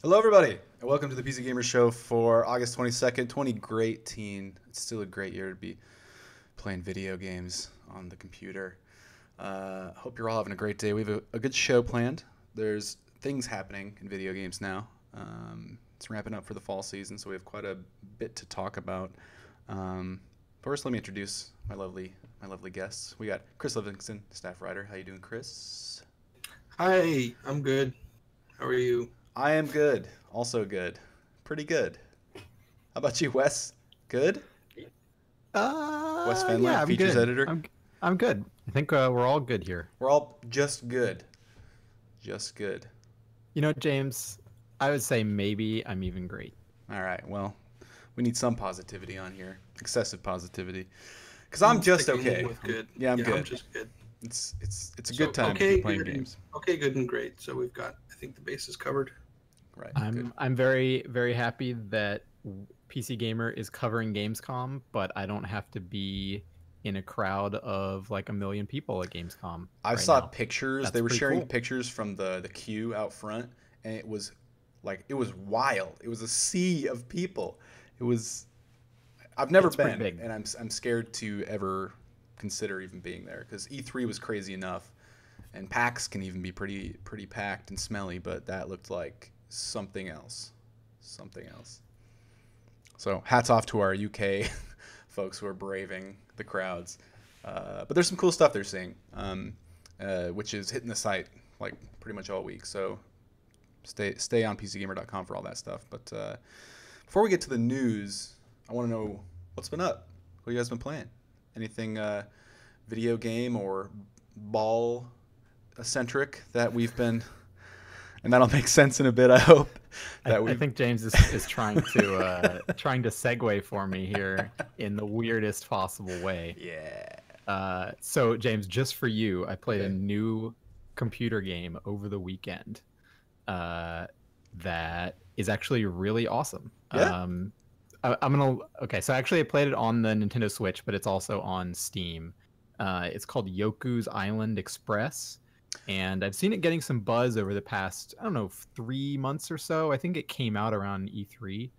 Hello, everybody, and welcome to the PC Gamer Show for August 22nd, 2018. It's still a great year to be playing video games on the computer. Hope you're all having a great day. We have a good show planned. There's things happening in video games now. It's ramping up for the fall season, so we have quite a bit to talk about. First, let me introduce my lovely guests. We got Chris Livingston, staff writer. How you doing, Chris? Hi, I'm good. How are you? I am good. Also good. Pretty good. How about you, Wes? Good? Wes Fenley, Yeah, I'm features good. editor. I'm good. I think we're all good here. We're all just good. Just good. You know, James, I would say maybe I'm even great. All right. Well, we need some positivity on here. Excessive positivity. Because I'm just sticking in okay. with good. Yeah, I'm I'm good. just good. It's a So, good time to okay, be playing good, games. okay, good and great. So we've got, I think, the bases covered. Right. Good. I'm very happy that PC Gamer is covering Gamescom, but I don't have to be in a crowd of like a million people at Gamescom I right saw now. pictures. That's They were pretty sharing cool. pictures from the queue out front, and it was wild. It was a sea of people. It was. I've never It's pretty been, big. and I'm scared to ever consider even being there because E3 was crazy enough, and PAX can even be pretty packed and smelly, but that looked like something else, something else. So hats off to our UK folks who are braving the crowds. But there's some cool stuff they're seeing, which is hitting the site like pretty much all week. So stay on PCGamer.com for all that stuff. But before we get to the news, I want to know what's been up. What you guys been playing? Anything video game or ball eccentric that we've been, and that'll make sense in a bit. I hope that I think James is trying to trying to segue for me here in the weirdest possible way. Yeah. So James, just for you, I played a Okay. new computer game over the weekend that is actually really awesome. Yeah. I'm gonna okay. So actually, I played it on the Nintendo Switch, but it's also on Steam. It's called Yoku's Island Express, and I've seen it getting some buzz over the past, I don't know, 3 months or so. I think it came out around E3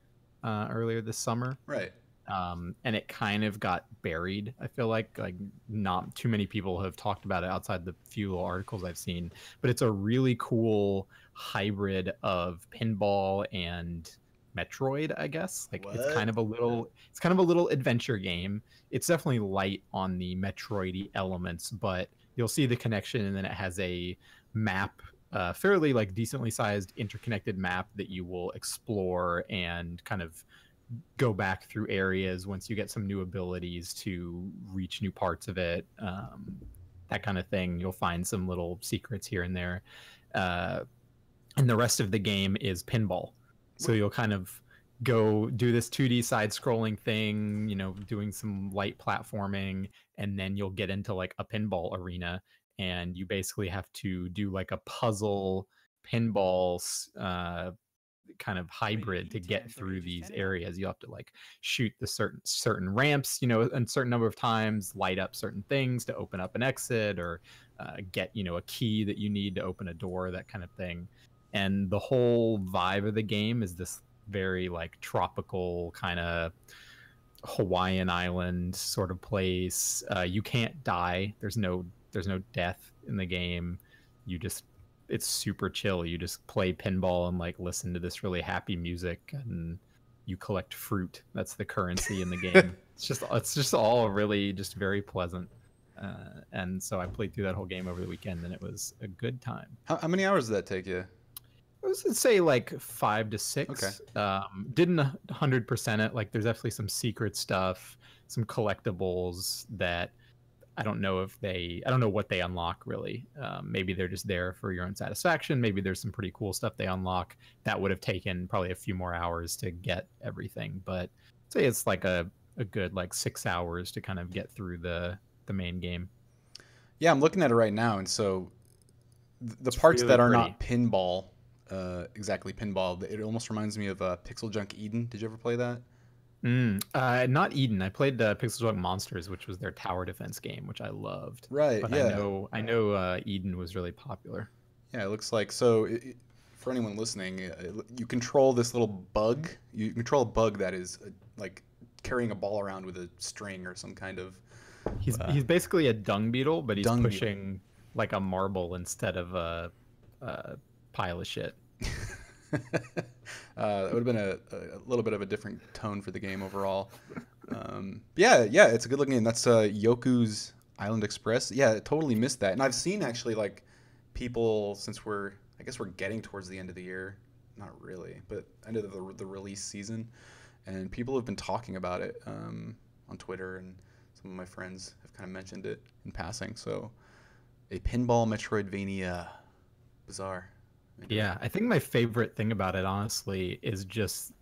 earlier this summer, Right. and it kind of got buried. I feel like not too many people have talked about it outside the few little articles I've seen. But it's a really cool hybrid of pinball and Metroid, I guess. Like What? it's kind of a little adventure game. It's definitely light on the Metroidy elements, but you'll see the connection, and then it has a map, fairly like decently sized interconnected map that you will explore and kind of go back through areas once you get some new abilities to reach new parts of it. That kind of thing. You'll find some little secrets here and there. Uh, and the rest of the game is pinball. So you'll kind of go do this 2D side scrolling thing, doing some light platforming, and then you'll get into like a pinball arena, and you basically have to do like a puzzle pinball kind of hybrid to get through these areas. You have to like shoot the certain ramps, a certain number of times, light up certain things to open up an exit, or get a key that you need to open a door, that kind of thing. And the whole vibe of the game is this very like tropical kind of Hawaiian island sort of place. You can't die. There's no death in the game. You just It's super chill. You just play pinball and like listen to this really happy music, and you collect fruit. That's the currency in the game. It's just all really just very pleasant. And so I played through that whole game over the weekend, and it was a good time. How many hours did that take you? I was gonna say like 5 to Okay. 6. Didn't 100% it. Like there's definitely some secret stuff, some collectibles that I don't know what they unlock really. Maybe they're just there for your own satisfaction. Maybe there's some pretty cool stuff they unlock that would have taken probably a few more hours to get everything. But say it's like a good like 6 hours to kind of get through the main game. Yeah, I'm looking at it right now, and so the It's parts really that are pretty. not pinball, exactly pinball, it almost reminds me of Pixel Junk Eden. Did you ever play that? Not Eden. I played Pixel Junk Monsters, which was their tower defense game, which I loved. Right. But Yeah. I know Eden was really popular. Yeah. It looks like so. for anyone listening, you control this little bug. You control a bug that is like carrying a ball around with a string or some kind of. He's basically a dung beetle, but he's Dung pushing like a marble instead of a pile of shit. It would have been a little bit of a different tone for the game overall. Yeah, it's a good looking game. That's Yoku's Island Express. Yeah, I totally missed that. And I've seen actually like people, since I guess we're getting towards the end of the year, not really, but end of the release season, and people have been talking about it on Twitter, and some of my friends have kind of mentioned it in passing. So a pinball Metroidvania, bizarre. Yeah, I think my favorite thing about it, honestly, is just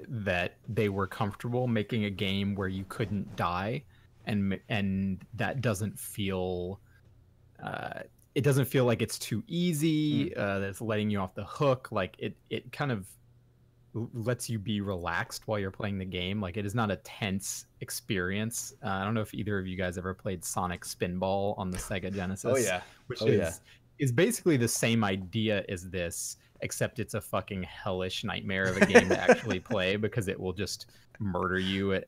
that they were comfortable making a game where you couldn't die, and that doesn't feel it doesn't feel like it's too easy. That's letting you off the hook. Like it kind of lets you be relaxed while you're playing the game. Like it is not a tense experience. I don't know if either of you guys ever played Sonic Spinball on the Sega Genesis. Oh yeah, which is basically the same idea as this, except it's a fucking hellish nightmare of a game to actually play because it will just murder you at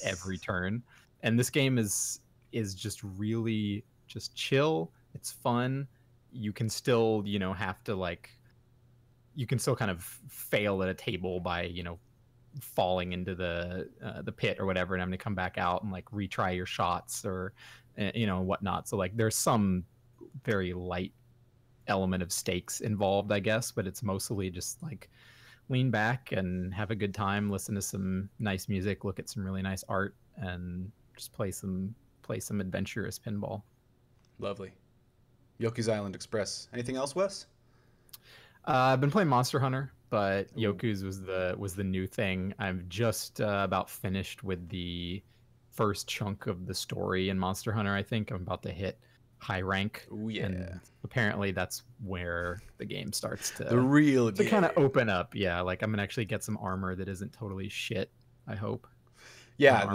every turn. And this game is just really just chill. It's fun. You can still, have to like, you can still kind of fail at a table by, falling into the pit or whatever, and having to come back out and like retry your shots or, whatnot. So like there's some very light element of stakes involved, I guess, but it's mostly just like lean back and have a good time, listen to some nice music, look at some really nice art, and just play some adventurous pinball. Lovely. Yoku's Island Express. Anything else, Wes? I've been playing Monster Hunter, but Yoku's was the new thing. I'm just about finished with the first chunk of the story in Monster Hunter. I think I'm about to hit high rank. Oh yeah. And apparently that's where the game starts to the real game. Kind of open up. Yeah, like I'm gonna actually get some armor that isn't totally shit, I hope. Yeah,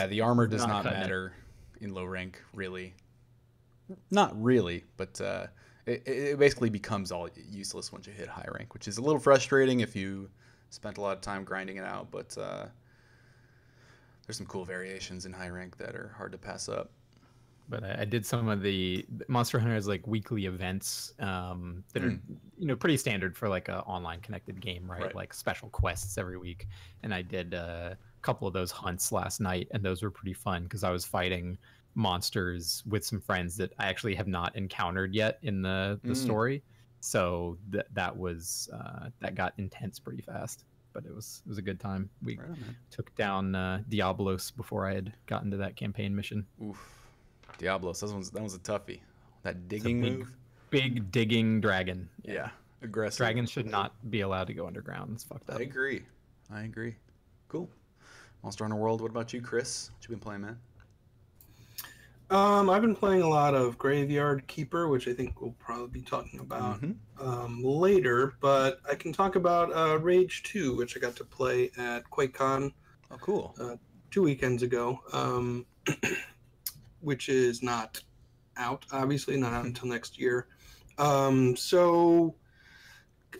the armor does not matter in low rank, really. Not really, but it basically becomes all useless once you hit high rank, which is a little frustrating if you spent a lot of time grinding it out, but there's some cool variations in high rank that are hard to pass up. But I did some of the Monster Hunter's like weekly events that are pretty standard for like a online connected game, right? Like special quests every week. And I did a couple of those hunts last night, and those were pretty fun because I was fighting monsters with some friends that I actually have not encountered yet in the story. So that got intense pretty fast. But it was a good time. We took down Diablos before I had gotten to that campaign mission. Oof. Diablos, that was a toughie. That digging move. Big digging dragon. Yeah. Aggressive. Dragons should not be allowed to go underground. It's fucked up. I agree. Cool. Monster Hunter World, what about you, Chris? What you been playing, man? I've been playing a lot of Graveyard Keeper, which I think we'll probably be talking about later, but I can talk about Rage 2, which I got to play at QuakeCon. Oh, cool. 2 weekends ago. Which is not out, obviously, not out until next year. So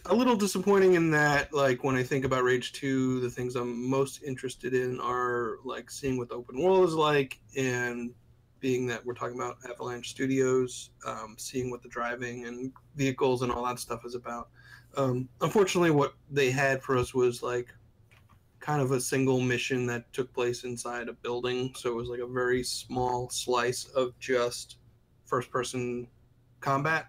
a little disappointing in that, like, when I think about Rage 2, the things I'm most interested in are, like, seeing what the open world is like, and being that we're talking about Avalanche Studios, seeing what the driving and vehicles and all that stuff is about. Unfortunately, what they had for us was, like, kind of a single mission that took place inside a building, so it was like a very small slice of just first-person combat,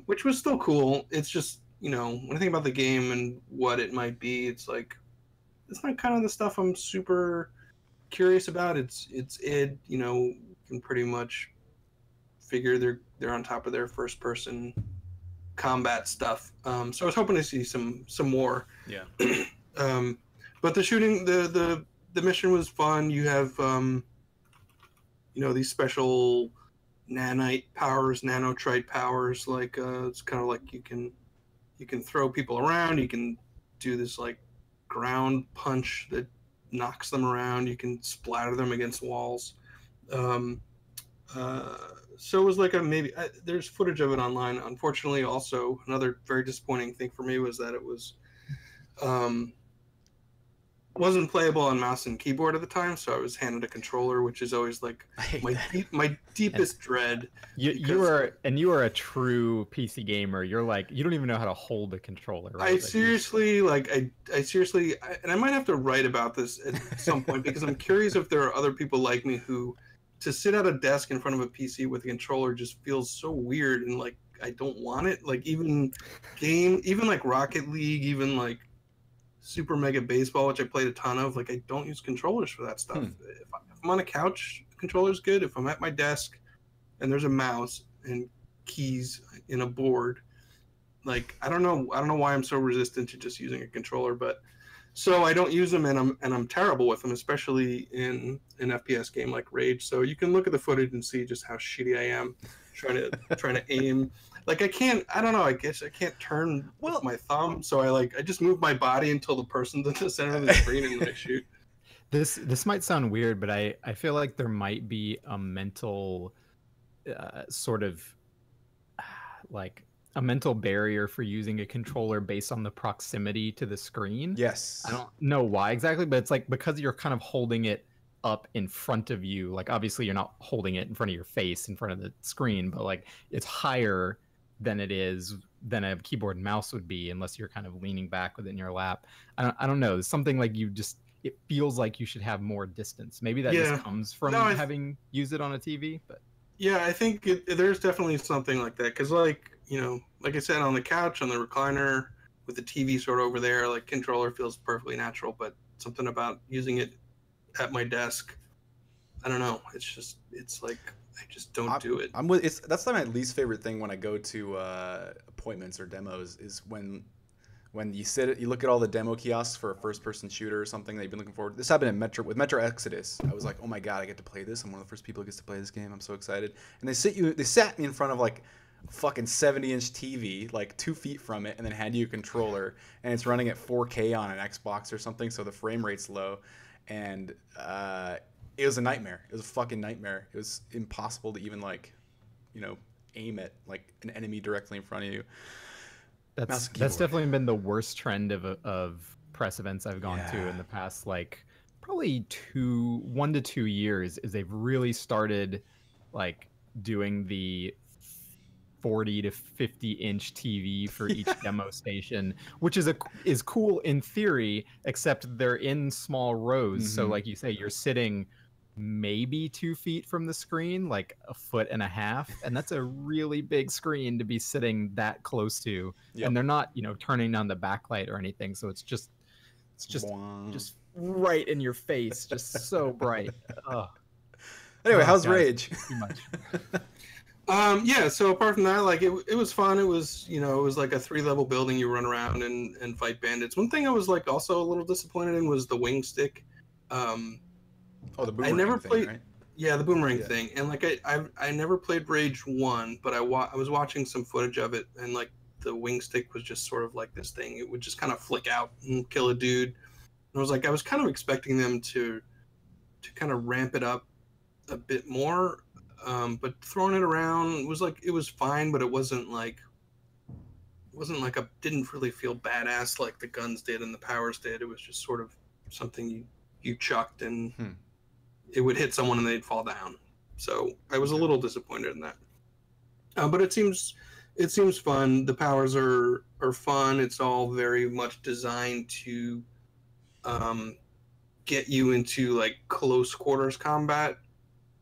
which was still cool. It's just, when I think about the game and what it might be, it's like, it's not kind of the stuff I'm super curious about. It's id, you can pretty much figure they're on top of their first-person combat stuff. So I was hoping to see some more. Yeah. But the shooting, the mission was fun. You have, these special nanite powers, nanotrite powers. Like it's kind of like you can throw people around. You can do this like ground punch that knocks them around. You can splatter them against walls. So it was like a maybe. There's footage of it online. Unfortunately, also another very disappointing thing for me was that it was um, wasn't playable on mouse and keyboard at the time. So I was handed a controller, which is always like I hate my that. my deepest dread. You are a true PC gamer. You're like, you don't even know how to hold a controller, right? I Like, seriously like I seriously, and I might have to write about this at some point because I'm curious if there are other people like me who to sit at a desk in front of a PC with a controller just feels so weird and like I don't want it. Like even like Rocket League, even like Super Mega Baseball, which I played a ton of, like I don't use controllers for that stuff. If I'm on a couch, controller's good. If I'm at my desk and there's a mouse and keys in a board, like I don't know why I'm so resistant to just using a controller, but so I don't use them, and I'm terrible with them, especially in an FPS game like Rage. So you can look at the footage and see just how shitty I am trying to aim. Like I don't know, I guess I can't turn with my thumb, so I just move my body until the person's at the center of the screen and then I shoot. this might sound weird, but I feel like there might be a mental sort of like a mental barrier for using a controller based on the proximity to the screen. Yes. I don't know why exactly, but it's like because you're kind of holding it up in front of you. Like obviously you're not holding it in front of your face in front of the screen, but like it's higher than it is than a keyboard and mouse would be unless you're kind of leaning back with it in your lap. I don't know. It's something like it feels like you should have more distance. Maybe that just comes from having used it on a TV, but yeah, I think there's definitely something like that because like like I said, on the couch, on the recliner, with the TV sort of over there, like controller feels perfectly natural, but something about using it at my desk, I don't know. It's like I just don't do it. That's like my least favorite thing when I go to appointments or demos is when you look at all the demo kiosks for a first-person shooter or something that you've been looking forward to. This happened with Metro Exodus. I was like, oh my god, I get to play this. I'm one of the first people who gets to play this game. I'm so excited. And they sat me in front of like a fucking 70-inch TV, like 2 feet from it, and then hand you a controller, and it's running at 4K on an Xbox or something, so the frame rate's low, and it was a nightmare. It was a fucking nightmare. It was impossible to even aim at like an enemy directly in front of you. That's definitely been the worst trend of press events I've gone to in the past, like probably 1 to 2 years. Is they've really started like doing the 40 to 50-inch TV for each demo station, which is cool in theory, except they're in small rows. Mm-hmm. So like you say, you're sitting maybe 2 feet from the screen, like 1.5 feet, and that's a really big screen to be sitting that close to. Yep. And they're not turning on the backlight or anything, so it's just right in your face, just so bright. Anyway, how's Rage? Too much. Yeah, so apart from that, like it was fun. It was it was like a 3-level building. You run around and fight bandits. One thing I was like also a little disappointed in was the wing stick. The boomerang thing, right? Yeah, the boomerang thing. And like I never played Rage 1, but I was watching some footage of it, and like the wing stick was just sort of like this thing. It would just kind of flick out and kill a dude. And I was like, I was kind of expecting them to kind of ramp it up a bit more. But throwing it around it was fine, but it wasn't like didn't really feel badass like the guns did and the powers did. It was just sort of something you chucked and it would hit someone and they'd fall down. So I was a little disappointed in that. But it seems fun. The powers are fun. It's all very much designed to get you into like close quarters combat.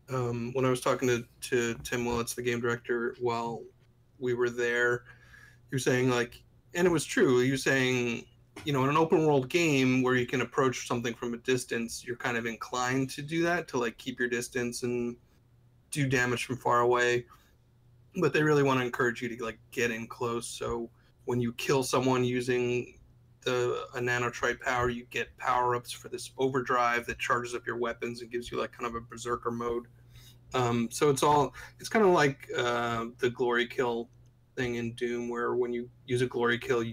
When I was talking to Tim Willits, the game director, while we were there, he was saying like, and it was true. He was saying, in an open world game where you can approach something from a distance, you're kind of inclined to do that, to like keep your distance and do damage from far away. But they really want to encourage you to like get in close. So when you kill someone using a nanotrite power, you get power-ups for this overdrive that charges up your weapons and gives you like kind of a berserker mode. So it's kind of like the glory kill thing in Doom, where when you use a glory kill,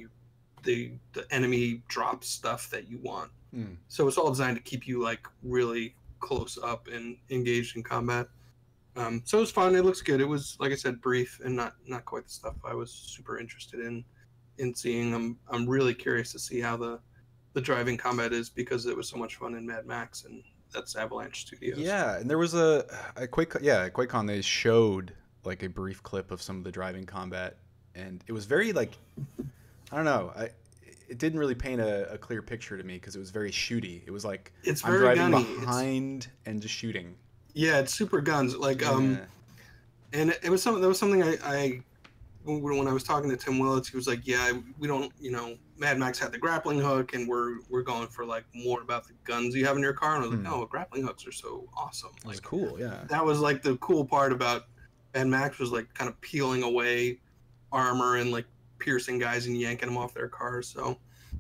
the enemy drops stuff that you want. So it's all designed to keep you like really close up and engaged in combat. So it was fun. It looks good. It was, like I said, brief and not quite the stuff I was super interested in seeing. I'm really curious to see how the driving combat is, because it was so much fun in Mad Max, and that's Avalanche Studios. Yeah, and there was a QuakeCon. They showed like a brief clip of some of the driving combat, and it was very like, I don't know, it didn't really paint a clear picture to me because it was very shooty. It was like It's I'm very driving gunny. behind and just shooting. Yeah, it's super guns. Like Yeah. and it was something that was something I when I was talking to Tim Willits, he was like, "Yeah, we don't, Mad Max had the grappling hook, and we're going for like more about the guns you have in your car." And I was like, "Oh, grappling hooks are so awesome!" It was Like cool. Yeah. that was like the cool part about Mad Max, was like kind of peeling away armor and like piercing guys and yanking them off their cars. So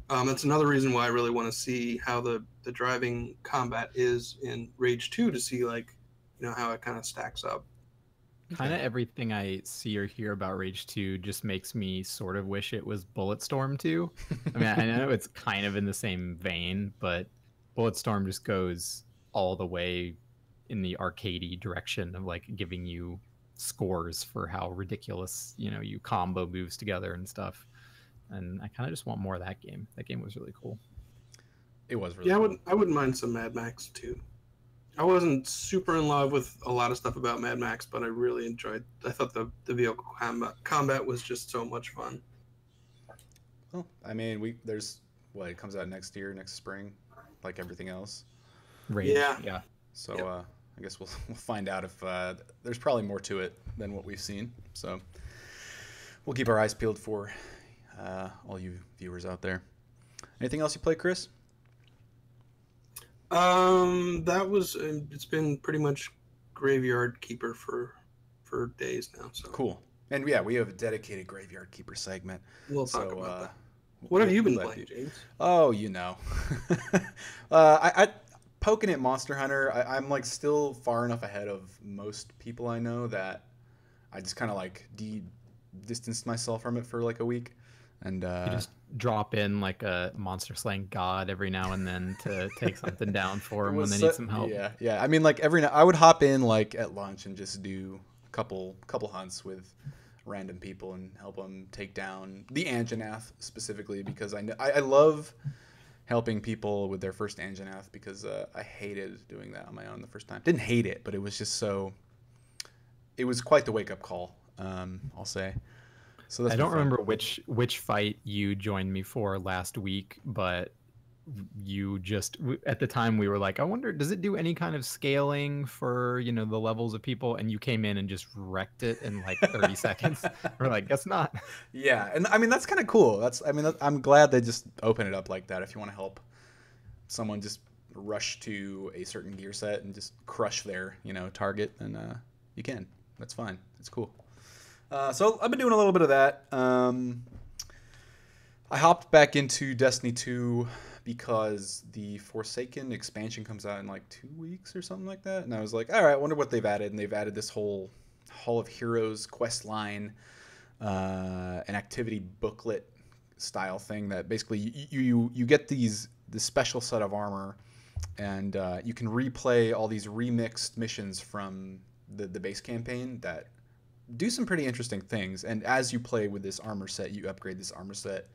that's another reason why I really want to see how the driving combat is in Rage 2, to see like how it kind of stacks up. Kind of everything I see or hear about Rage 2 just makes me sort of wish it was Bulletstorm 2. I mean, I know it's kind of in the same vein, but Bulletstorm just goes all the way in the arcadey direction of like giving you scores for how ridiculous, you combo moves together and stuff. And I kind of just want more of that game. That game was really cool. It was really Yeah, cool. I wouldn't mind some Mad Max too. I wasn't super in love with a lot of stuff about Mad Max, but I really enjoyed. I thought the vehicle combat was just so much fun. Well, I mean, there's it comes out next year, next spring, like everything else. Rage, yeah. So Yep. I guess we'll find out if there's probably more to it than what we've seen. So we'll keep our eyes peeled for all you viewers out there. Anything else you play, Chris? That was. It's been pretty much Graveyard Keeper for days now. So Cool. And yeah, we have a dedicated Graveyard Keeper segment. we'll talk about that. What What have you been playing, James? Oh, I poking at Monster Hunter. I'm like still far enough ahead of most people I know that I just kind of like distanced myself from it for like a week, and You just drop in like a monster slaying god every now and then to take something down for them when they need some help. Yeah. I mean, like every I would hop in like at lunch and just do a couple hunts with random people and help them take down the Anjanath specifically, because I love helping people with their first Anjanath, because I hated doing that on my own the first time. Didn't hate it, but it was just it was quite the wake up call. I'll say. So that's I don't fun. remember which fight you joined me for last week, but you just at the time we were like, I wonder, does it do any kind of scaling for the levels of people? And you came in and just wrecked it in like 30 seconds. We're like, guess not. Yeah, and I mean that's kind of cool. I'm glad they just open it up like that. If you want to help someone just rush to a certain gear set and just crush their target, then you can. That's fine. It's cool. So I've been doing a little bit of that. I hopped back into Destiny 2 because the Forsaken expansion comes out in like 2 weeks or something like that, and I was like, all right, I wonder what they've added. And they've added this whole Hall of Heroes quest line, an activity booklet style thing that basically you get this special set of armor, and you can replay all these remixed missions from the base campaign that do some pretty interesting things. And as you play with this armor set, you upgrade this armor set.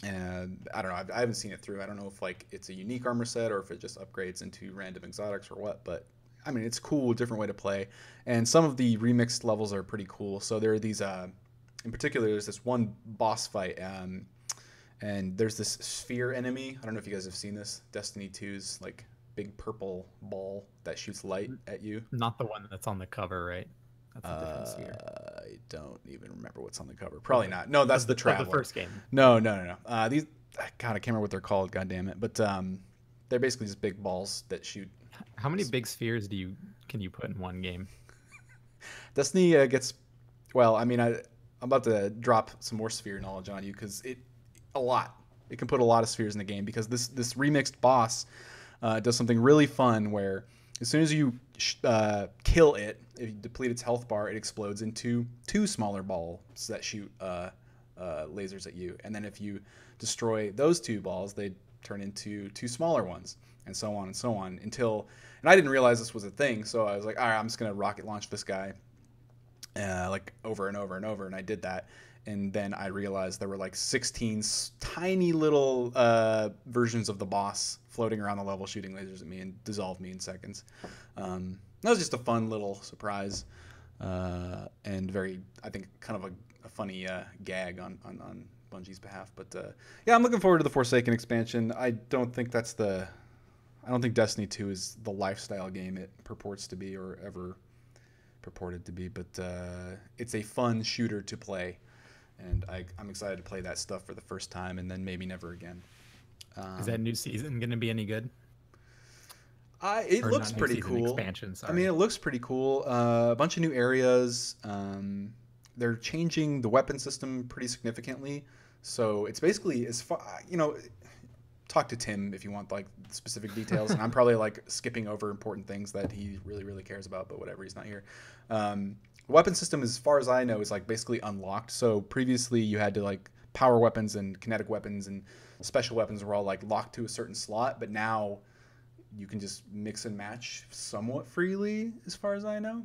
And I don't know, I haven't seen it through. I don't know if like it's a unique armor set or if it just upgrades into random exotics or what, but I mean, it's cool, different way to play. And some of the remixed levels are pretty cool. So there are these, in particular, there's this one boss fight, and there's this sphere enemy. I don't know if you guys have seen this. Destiny 2's like big purple ball that shoots light at you. Not the one that's on the cover, right? That's a different sphere. I don't even remember what's on the cover. Probably not. No, that's the Traveler. The first game. No. These, God, I can't remember what they're called. God damn it! But they're basically just big balls that shoot. How many big spheres can you put in one game? Destiny gets. Well, I mean, I'm about to drop some more sphere knowledge on you because a lot. It can put a lot of spheres in the game because this remixed boss does something really fun where as soon as you kill it, if you deplete its health bar, it explodes into 2 smaller balls that shoot lasers at you. And then if you destroy those 2 balls, they turn into 2 smaller ones. and so on and so on and I didn't realize this was a thing. So I was like, all right, I'm just going to rocket launch this guy like over and over and over. And I did that. And then I realized there were like 16 tiny little versions of the boss floating around the level shooting lasers at me and dissolved me in seconds. That was just a fun little surprise and very, I think, kind of a funny gag on Bungie's behalf. But yeah, I'm looking forward to the Forsaken expansion. I don't think Destiny 2 is the lifestyle game it purports to be or ever purported to be, but it's a fun shooter to play. And I'm excited to play that stuff for the first time and then maybe never again. Is that new season going to be any good? It looks pretty cool. Expansion, sorry. I mean, it looks pretty cool. A bunch of new areas. They're changing the weapon system pretty significantly. So it's basically as far, talk to Tim if you want like specific details. And I'm probably like skipping over important things that he really, really cares about, but whatever, he's not here. Weapon system, as far as I know, is like basically unlocked. So previously you had to like power weapons and kinetic weapons and special weapons were all like locked to a certain slot, but now you can just mix and match somewhat freely, as far as I know.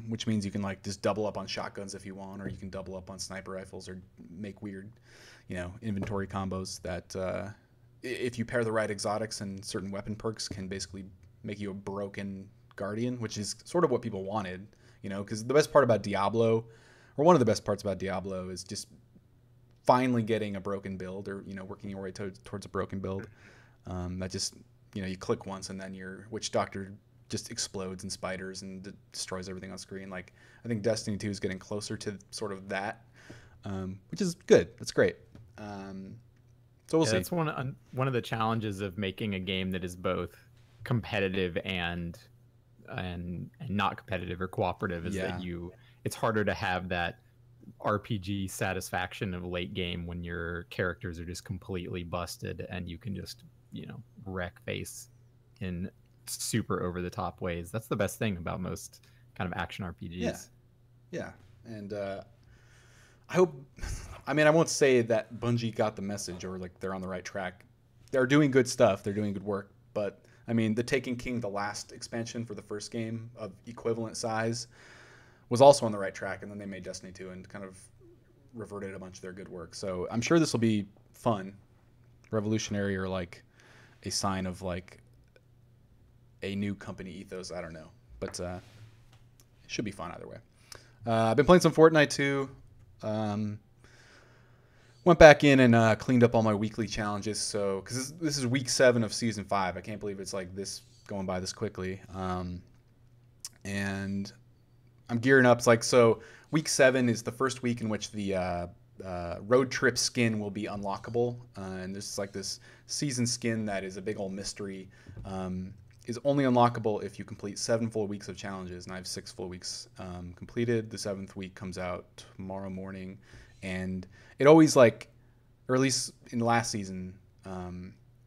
Which means you can like just double up on shotguns if you want, or you can double up on sniper rifles, or make weird, inventory combos that if you pair the right exotics and certain weapon perks can basically make you a broken guardian, which is sort of what people wanted. Because the best part about Diablo, or one of the best parts about Diablo, is just finally getting a broken build, or working your way towards a broken build. That just you click once and then your witch doctor just explodes in spiders and destroys everything on screen. Like I think Destiny 2 is getting closer to sort of that, which is good. That's great. So we'll see. That's one of the challenges of making a game that is both competitive and not competitive or cooperative is that it's harder to have that RPG satisfaction of late game when your characters are just completely busted and you can just wreck face in super over the top ways. That's the best thing about most kind of action RPGs. Yeah. And I won't say that Bungie got the message or like they're on the right track. They're doing good stuff, they're doing good work, but the Taken King, the last expansion for the first game of equivalent size, was also on the right track, and then they made Destiny 2 and kind of reverted a bunch of their good work. So I'm sure this will be fun, revolutionary, or like a sign of like a new company ethos. I don't know, but it should be fun either way. I've been playing some Fortnite too. Went back in and cleaned up all my weekly challenges. So, because this is week 7 of season 5, I can't believe it's like this going by this quickly. And I'm gearing up. It's like, so week 7 is the first week in which the road trip skin will be unlockable. And there's like this season skin that is a big old mystery. Is only unlockable if you complete 7 full weeks of challenges. And I have 6 full weeks completed. The 7th week comes out tomorrow morning. And it always like, or at least in last season,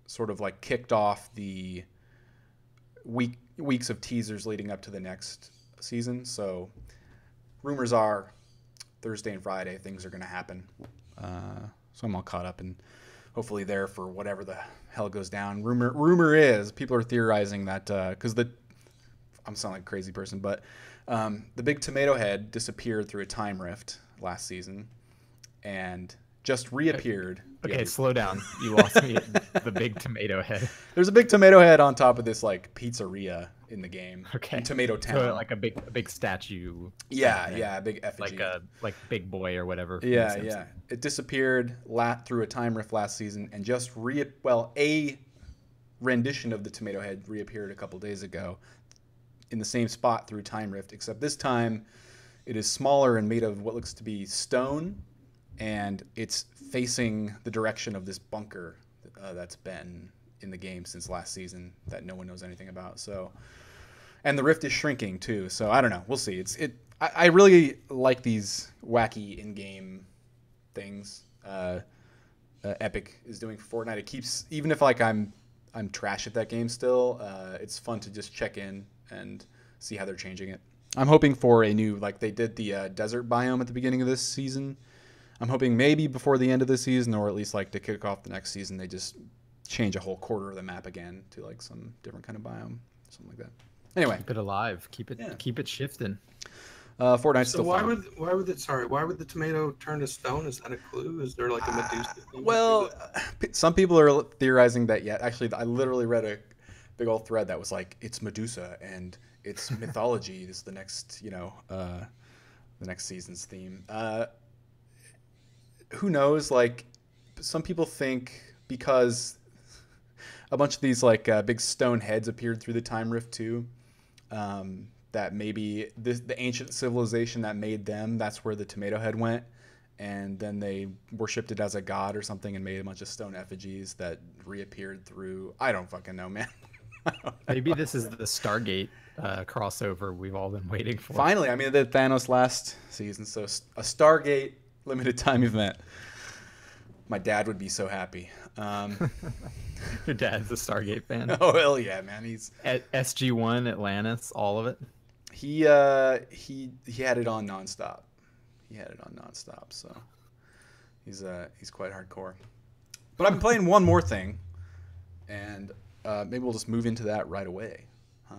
sort of like kicked off the weeks of teasers leading up to the next season. So rumors are Thursday and Friday things are going to happen. So I'm all caught up and hopefully there for whatever the hell goes down. Rumor is people are theorizing that because I'm sounding like a crazy person, but the big tomato head disappeared through a time rift last season and just reappeared. Okay, slow down. You lost me at the big tomato head. There's a big tomato head on top of this like pizzeria in the game. Okay. In Tomato Town. So like a big statue. Yeah, a big effigy. Like Big Boy or whatever. Yeah. It disappeared through a time rift last season and just a rendition of the tomato head reappeared a couple days ago in the same spot through time rift, except this time it is smaller and made of what looks to be stone, and it's facing the direction of this bunker that's been in the game since last season that no one knows anything about. So, and the rift is shrinking too. So I don't know. We'll see. I really like these wacky in-game things. Epic is doing for Fortnite. It keeps, even if like I'm trash at that game still, it's fun to just check in and see how they're changing it. I'm hoping for a new, like they did the desert biome at the beginning of this season. I'm hoping maybe before the end of the season, or at least like to kick off the next season, they just change a whole quarter of the map again to like some different kind of biome, something like that. Anyway, Keep it alive. Keep it shifting. Fortnite's So still fun. why would the tomato turn to stone? Is that a clue? Is there like a Medusa thing? Well, some people are theorizing that. Yeah, actually, I literally read a big old thread that was like, it's Medusa and it's mythology. This is the next, the next season's theme. Who knows? Like, some people think because a bunch of these like big stone heads appeared through the time rift too. That maybe the ancient civilization that made them, that's where the tomato head went, and then they worshipped it as a god or something and made a bunch of stone effigies that reappeared through. I don't fucking know, man. Maybe this is the Stargate crossover we've all been waiting for. Finally, I mean, the Thanos last season, so a Stargate limited time event. My dad would be so happy. Your dad's a Stargate fan. Oh hell yeah, man! He's At SG-1, Atlantis, all of it. he had it on nonstop. So he's quite hardcore. But I've been playing one more thing, and maybe we'll just move into that right away, huh?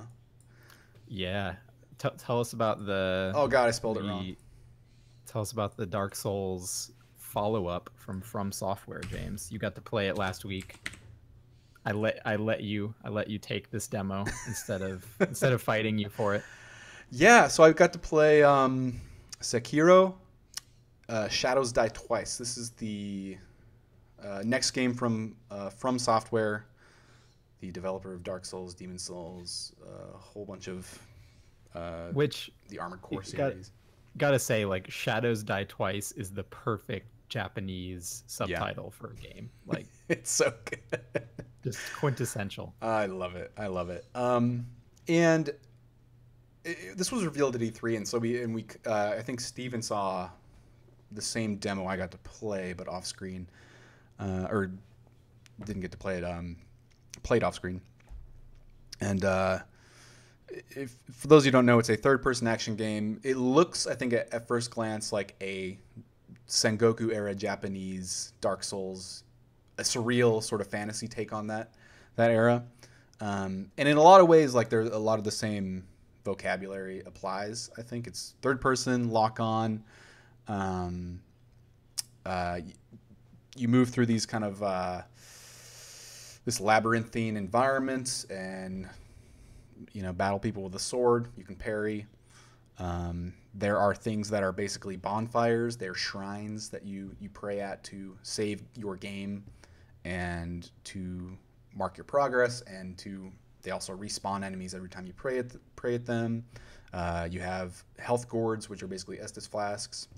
Yeah. Tell us about the. Oh god, I spelled it wrong. Tell us about the Dark Souls follow-up from Software, James. You got to play it last week. I let you take this demo instead of fighting you for it. Yeah, so I got to play Sekiro, Shadows Die Twice. This is the next game from Software, the developer of Dark Souls, Demon Souls, a whole bunch of the Armored Core series. Gotta say, like, Shadows Die Twice is the perfect Japanese subtitle for a game. Like, it's so good. Just quintessential. I love it. And this was revealed at E3, and so we I think Steven saw the same demo I got to play, but off screen, or didn't get to play it. Played off screen, and for those who don't know, it's a third-person action game. It looks, I think, at first glance like a Sengoku era Japanese Dark Souls, a surreal sort of fantasy take on that era. And in a lot of ways, like, there's a lot of the same vocabulary applies. I think it's third person, lock on. You move through these kind of this labyrinthine environment and battle people with a sword. You can parry. There are things that are basically bonfires. They're shrines that you pray at to save your game and to mark your progress, and they also respawn enemies every time you pray at them. You have health gourds, which are basically Estus flasks.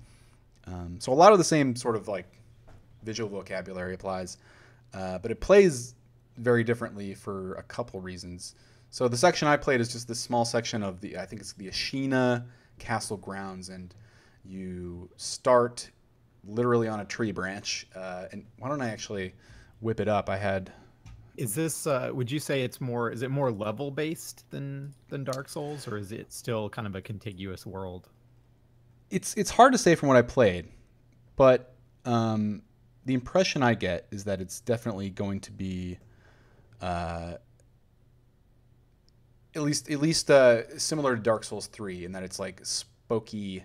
So a lot of the same sort of like visual vocabulary applies, but it plays very differently for a couple reasons. So the section I played is just this small section of I think it's the Ashina Castle grounds, and you start literally on a tree branch. And why don't I actually whip it up? Is this? Would you say is it more level based than Dark Souls, or is it still kind of a contiguous world? It's hard to say from what I played, but the impression I get is that it's definitely going to be at least similar to Dark Souls 3 in that it's like spooky,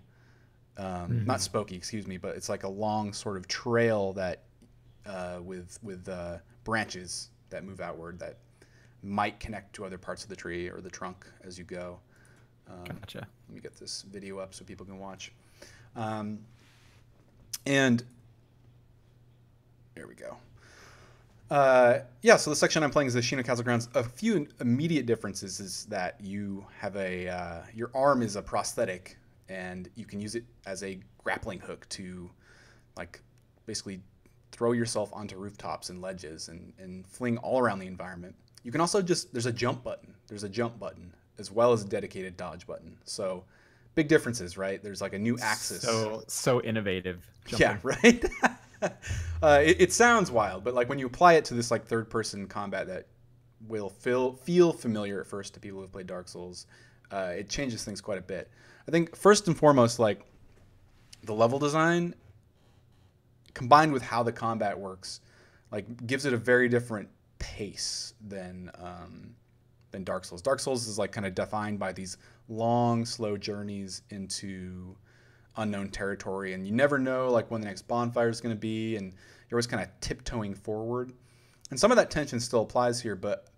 not spooky, excuse me, but it's like a long sort of trail that with branches that move outward that might connect to other parts of the tree or the trunk as you go. Gotcha. Let me get this video up so people can watch. And there we go. So the section I'm playing is the Ashina Castle Grounds. A few immediate differences is that you have your arm is a prosthetic, and you can use it as a grappling hook to, like, basically throw yourself onto rooftops and ledges and fling all around the environment. You can also there's a jump button. There's a jump button as well as a dedicated dodge button. So big differences, right? There's like a new axis. So innovative. Yeah, right? It sounds wild, but like when you apply it to this like third-person combat that will feel familiar at first to people who've played Dark Souls, it changes things quite a bit. I think first and foremost, like the level design combined with how the combat works, like gives it a very different pace than Dark Souls. Dark Souls is like kind of defined by these long, slow journeys into unknown territory, and you never know like when the next bonfire is going to be, and you're always kind of tiptoeing forward. And some of that tension still applies here, but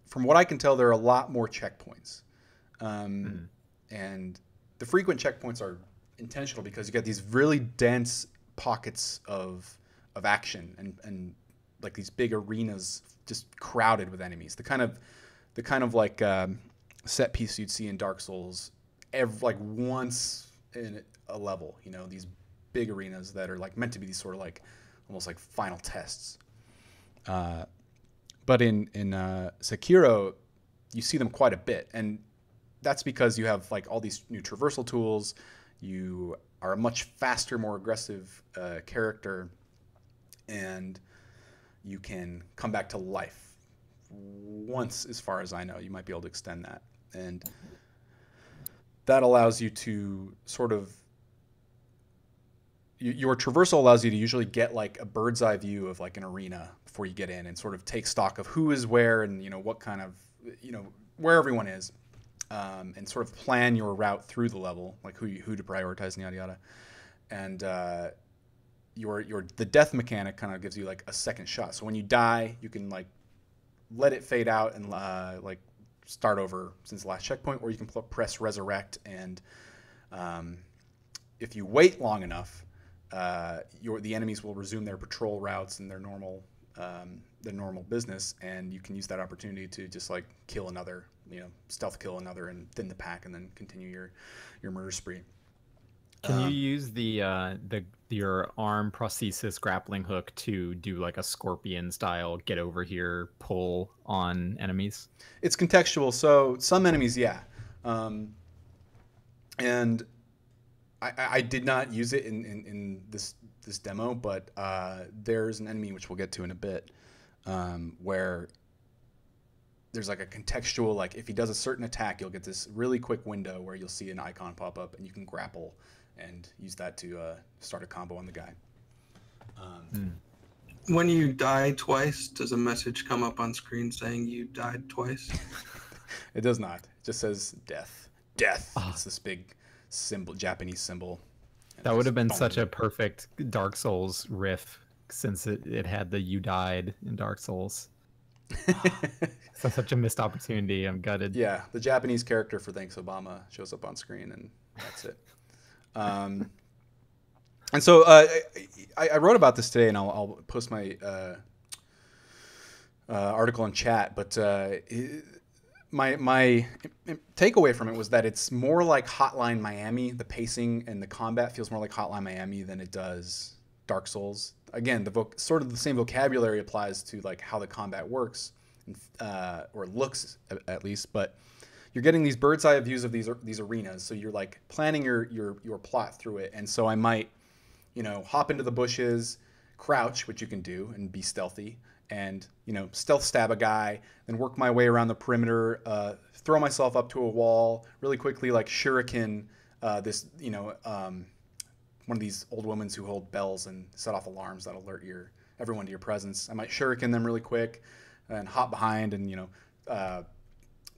from what I can tell, there are a lot more checkpoints. And the frequent checkpoints are intentional because you get these really dense pockets of action and like these big arenas just crowded with enemies. The kind of like set piece you'd see in Dark Souls like once in a level, you know, these big arenas that are like meant to be these sort of like almost like final tests. But in Sekiro, you see them quite a bit, and that's because you have like all these new traversal tools. You are a much faster, more aggressive character, and you can come back to life once, as far as I know. You might be able to extend that, and that allows you to sort of your traversal allows you to usually get like a bird's eye view of like an arena before you get in, and sort of take stock of who is where, and you know what kind of, you know, where everyone is, and sort of plan your route through the level, like who to prioritize and yada yada. And the death mechanic kind of gives you like a second shot. So when you die, you can like let it fade out and like start over since the last checkpoint, or you can press resurrect, and if you wait long enough, the enemies will resume their patrol routes and their normal business, and you can use that opportunity to just like kill another, you know, stealth kill another and thin the pack, and then continue your murder spree. Can you use your arm prosthesis grappling hook to do like a scorpion style get over here pull on enemies? It's contextual, so some enemies, yeah, and I did not use it in this demo, but there's an enemy which we'll get to in a bit, where there's like a contextual, like if he does a certain attack, you'll get this really quick window where you'll see an icon pop up, and you can grapple and use that to start a combo on the guy. When you die twice, does a message come up on screen saying you died twice? It does not. It just says death. Death. Oh. It's this big symbol, Japanese symbol. That would have been such a perfect Dark Souls riff, since it had the "you died" in Dark Souls. So such a missed opportunity. I'm gutted. Yeah, the Japanese character for Thanks Obama shows up on screen, and that's it. And so I wrote about this today, and I'll post my article in chat. But my takeaway from it was that it's more like Hotline Miami. The pacing and the combat feels more like Hotline Miami than it does Dark Souls. Again, sort of the same vocabulary applies to like how the combat works, or looks at least, but you're getting these bird's eye views of these arenas. So you're like planning your plot through it. And so I might, you know, hop into the bushes, crouch, which you can do, and be stealthy, and, you know, stealth stab a guy, then work my way around the perimeter, throw myself up to a wall really quickly, like shuriken this, you know, one of these old women who hold bells and set off alarms that alert everyone to your presence. I might shuriken them really quick and hop behind and, you know,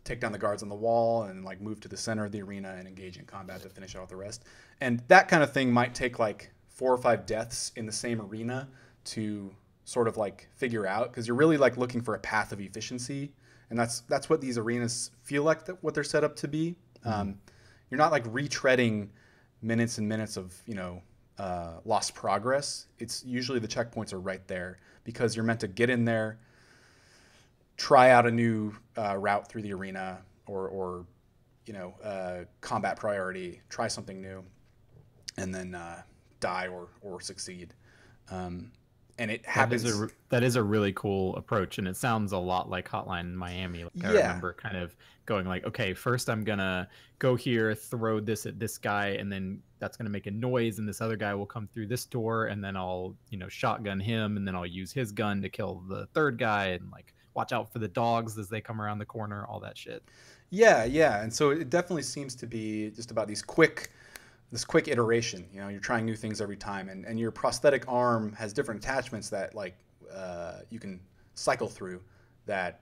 take down the guards on the wall and like move to the center of the arena and engage in combat to finish out the rest. And that kind of thing might take like 4 or 5 deaths in the same arena to sort of like figure out, because you're really like looking for a path of efficiency, and that's what these arenas feel like, what they're set up to be. You're not like retreading minutes and minutes of, you know, lost progress. It's usually the checkpoints are right there because you're meant to get in there, try out a new route through the arena, or you know, combat priority, try something new, and then die or succeed. And it happens. That is a really cool approach, and it sounds a lot like Hotline Miami. Like, I remember kind of going like, okay, first I'm gonna go here, throw this at this guy, and then that's gonna make a noise, and this other guy will come through this door, and then I'll, you know, shotgun him, and then I'll use his gun to kill the third guy, and like watch out for the dogs as they come around the corner, all that shit. Yeah, and so it definitely seems to be just about this quick iteration. You know, you're trying new things every time, and your prosthetic arm has different attachments that like you can cycle through that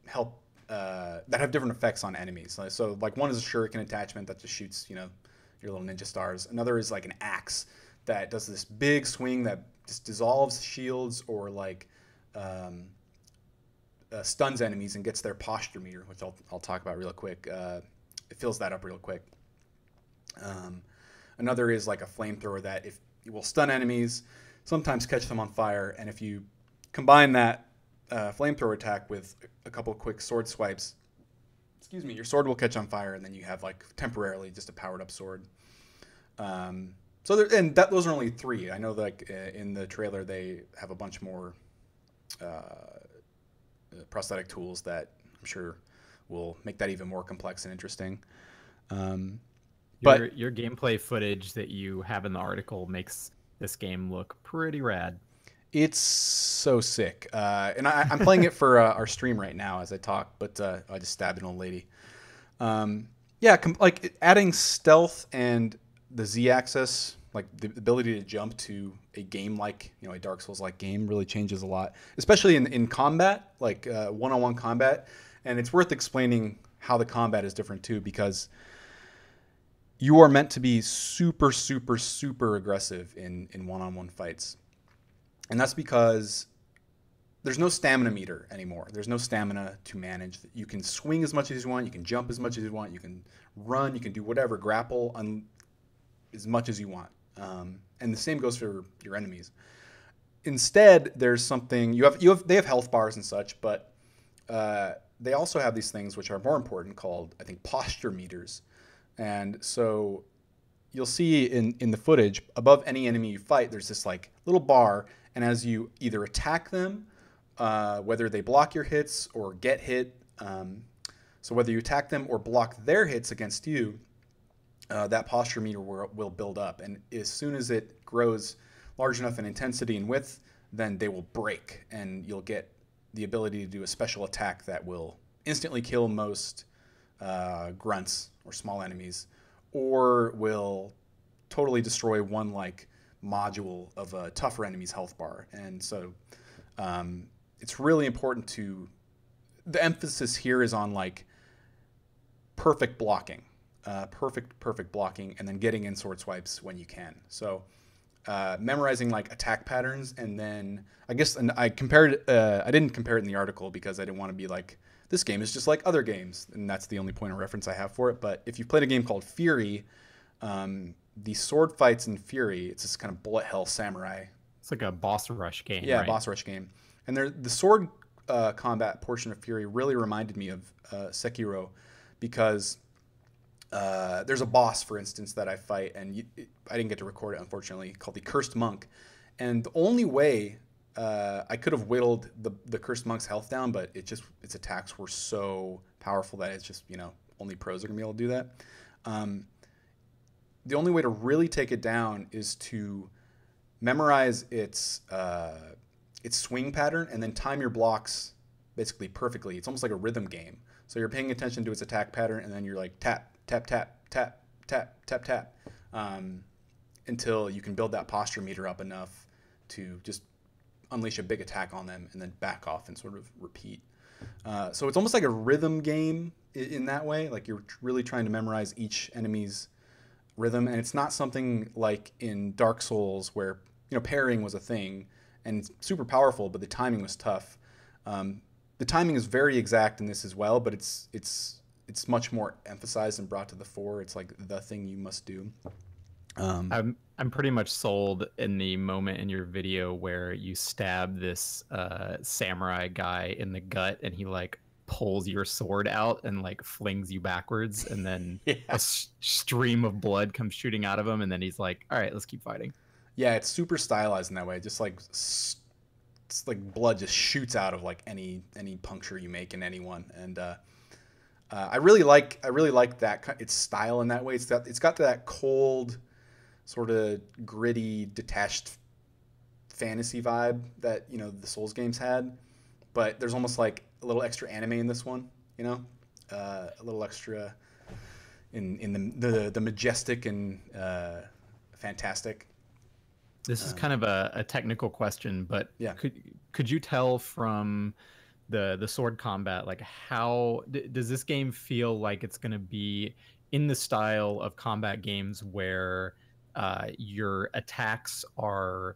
help that have different effects on enemies. So like one is a shuriken attachment that just shoots, you know, your little ninja stars. Another is like an axe that does this big swing that just dissolves shields or like stuns enemies and gets their posture meter, which I'll talk about real quick. It fills that up real quick. Another is like a flamethrower that if it will stun enemies, sometimes catch them on fire, and if you combine that flamethrower attack with a couple of quick sword swipes, excuse me, your sword will catch on fire, and then you have like temporarily just a powered up sword. So there, and those are only 3. I know like in the trailer they have a bunch more prosthetic tools that I'm sure will make that even more complex and interesting. But your gameplay footage that you have in the article makes this game look pretty rad. It's so sick. And I'm playing it for our stream right now as I talk, but I just stabbed an old lady. Yeah, like adding stealth and the Z-axis, like the ability to jump to a game like, you know, a Dark Souls-like game really changes a lot, especially in combat, like one-on-one combat. And it's worth explaining how the combat is different too, because you are meant to be super, super, super aggressive in one-on-one fights. And that's because there's no stamina meter anymore. There's no stamina to manage. You can swing as much as you want. You can jump as much as you want. You can run. You can do whatever, grapple as much as you want. And the same goes for your enemies. Instead, there's something they have health bars and such, but they also have these things which are more important called, I think, posture meters. And so you'll see in the footage above any enemy you fight, there's this like little bar, and as you either attack them, whether they block your hits or get hit, so whether you attack them or block their hits against you, that posture meter will build up, and as soon as it grows large enough in intensity and width, then they will break, and you'll get the ability to do a special attack that will instantly kill most grunts or small enemies, or will totally destroy one like module of a tougher enemy's health bar. And so it's really important the emphasis here is on like perfect blocking, perfect blocking, and then getting in sword swipes when you can. So memorizing like attack patterns, and then I guess, and I didn't compare it in the article because I didn't want to be like, this game is just like other games, and that's the only point of reference I have for it. But if you've played a game called Fury, the sword fights in Fury, it's this kind of bullet hell samurai. It's like a boss rush game. Yeah, right? boss rush game. And the sword combat portion of Fury really reminded me of Sekiro, because there's a boss, for instance, that I fight, and I didn't get to record it, unfortunately, called the Cursed Monk. And the only way I could have whittled the Cursed Monk's health down, but its attacks were so powerful that it's just, you know, only pros are going to be able to do that. The only way to really take it down is to memorize its swing pattern and then time your blocks basically perfectly. It's almost like a rhythm game. So you're paying attention to its attack pattern, and then you're like tap, tap, tap, tap, tap, tap, tap, until you can build that posture meter up enough to just unleash a big attack on them and then back off and sort of repeat. So it's almost like a rhythm game in that way. Like you're really trying to memorize each enemy's rhythm, and it's not something like in Dark Souls where, you know, parrying was a thing and it's super powerful, but the timing was tough. The timing is very exact in this as well, but it's much more emphasized and brought to the fore. It's like the thing you must do. I'm pretty much sold in the moment in your video where you stab this samurai guy in the gut, and he like pulls your sword out and like flings you backwards, and then a stream of blood comes shooting out of him, and then he's like, all right, let's keep fighting. Yeah, it's super stylized in that way. Just like it's like blood just shoots out of like any puncture you make in anyone, and I really like that its style in that way. It's got that cold, sort of gritty, detached fantasy vibe that, you know, the Souls games had, but there's almost like a little extra anime in this one, you know, a little extra in the majestic and fantastic. This is kind of a technical question, but yeah. could you tell from the sword combat, like how does this game feel like it's going to be in the style of combat games where your attacks are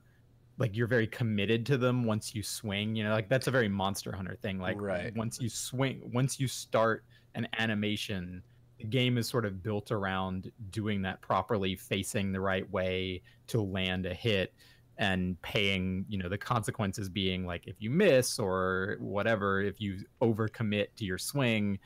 like you're very committed to them once you swing, you know, like that's a very Monster Hunter thing. Like Right. once you swing, once you start an animation, the game is sort of built around doing that properly, facing the right way to land a hit, and paying, you know, the consequences being like if you miss or whatever, if you overcommit to your swing,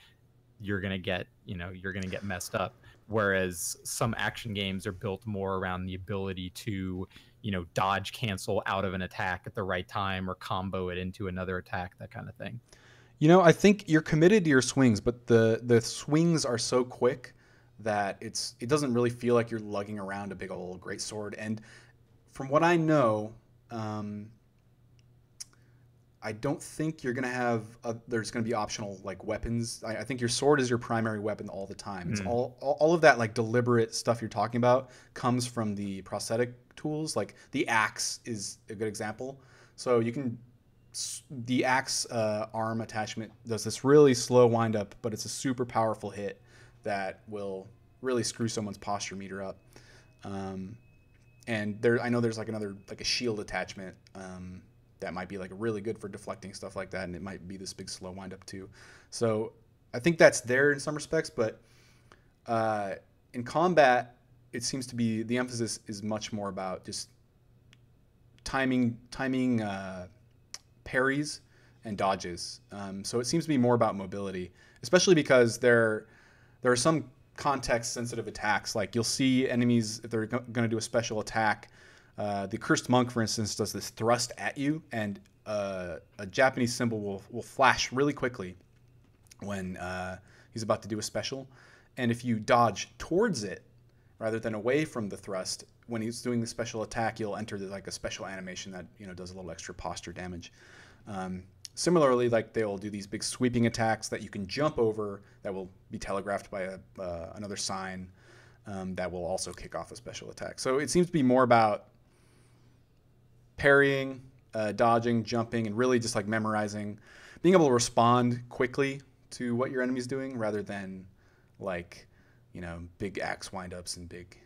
you're going to get, you know, you're going to get messed up. Whereas some action games are built more around the ability to, you know, dodge, cancel out of an attack at the right time or combo it into another attack, that kind of thing. You know, I think you're committed to your swings, but the swings are so quick that it doesn't really feel like you're lugging around a big old great sword. And from what I know, I don't think you're gonna have there's gonna be optional like weapons. I think your sword is your primary weapon all the time. It's all of that like deliberate stuff you're talking about comes from the prosthetic tools. Like the axe is a good example. So you can the axe arm attachment does this really slow wind up, but it's a super powerful hit that will really screw someone's posture meter up. And I know there's like another like a shield attachment that might be like really good for deflecting stuff like that, and it might be this big slow wind up too. So I think that's there in some respects, but in combat, it seems to be the emphasis is much more about just timing parries and dodges. So it seems to be more about mobility, especially because there are some context-sensitive attacks. Like you'll see enemies, if they're going to do a special attack, the Cursed Monk, for instance, does this thrust at you, and a Japanese symbol will flash really quickly when he's about to do a special. And if you dodge towards it rather than away from the thrust, when he's doing the special attack, you'll enter like a special animation that, you know, does a little extra posture damage. Similarly, like they'll do these big sweeping attacks that you can jump over that will be telegraphed by another sign that will also kick off a special attack. So it seems to be more about parrying, dodging, jumping, and really just like memorizing, being able to respond quickly to what your enemy's doing rather than like, you know, big axe windups and big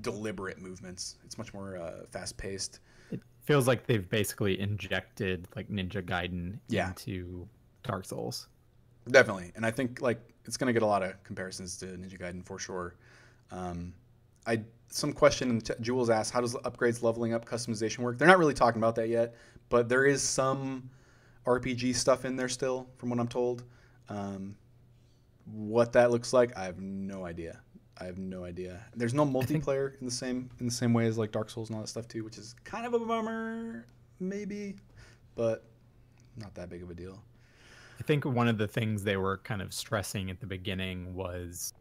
deliberate movements. It's much more fast-paced. It feels like they've basically injected like Ninja Gaiden into Dark Souls. Definitely. And I think like it's going to get a lot of comparisons to Ninja Gaiden for sure. Some question in the Jules asked, how does upgrades, leveling up, customization work? They're not really talking about that yet, but there is some RPG stuff in there still, from what I'm told. What that looks like, I have no idea. There's no multiplayer in the same way as like Dark Souls and all that stuff too, which is kind of a bummer, maybe, but not that big of a deal. I think one of the things they were kind of stressing at the beginning was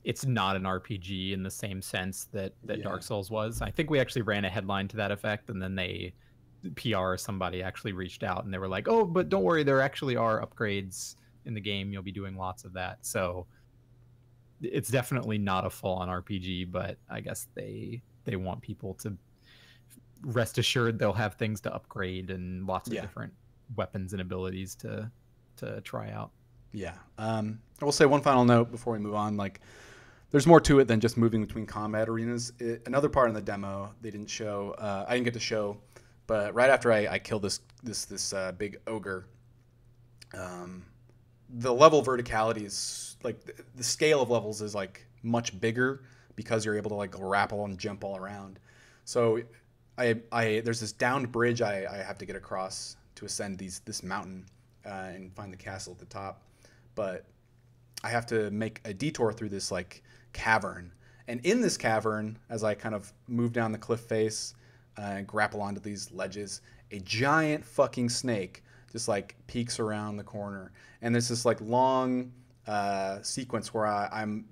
it's not an RPG in the same sense that Dark Souls was. I think we actually ran a headline to that effect, and then PR somebody actually reached out and they were like, oh, but don't worry, there actually are upgrades in the game. You'll be doing lots of that. So it's definitely not a full-on RPG, but I guess they want people to rest assured they'll have things to upgrade and lots of different weapons and abilities to try out. Yeah. I will say one final note before we move on. Like, there's more to it than just moving between combat arenas. Another part in the demo they didn't show. I didn't get to show, but right after I killed this big ogre, the level verticality is like the scale of levels is like much bigger because you're able to like grapple and jump all around. So there's this downed bridge I have to get across to ascend this mountain and find the castle at the top, but I have to make a detour through this like cavern, and in this cavern, as I kind of move down the cliff face and grapple onto these ledges, a giant fucking snake just like peeks around the corner, and there's this like long sequence where I'm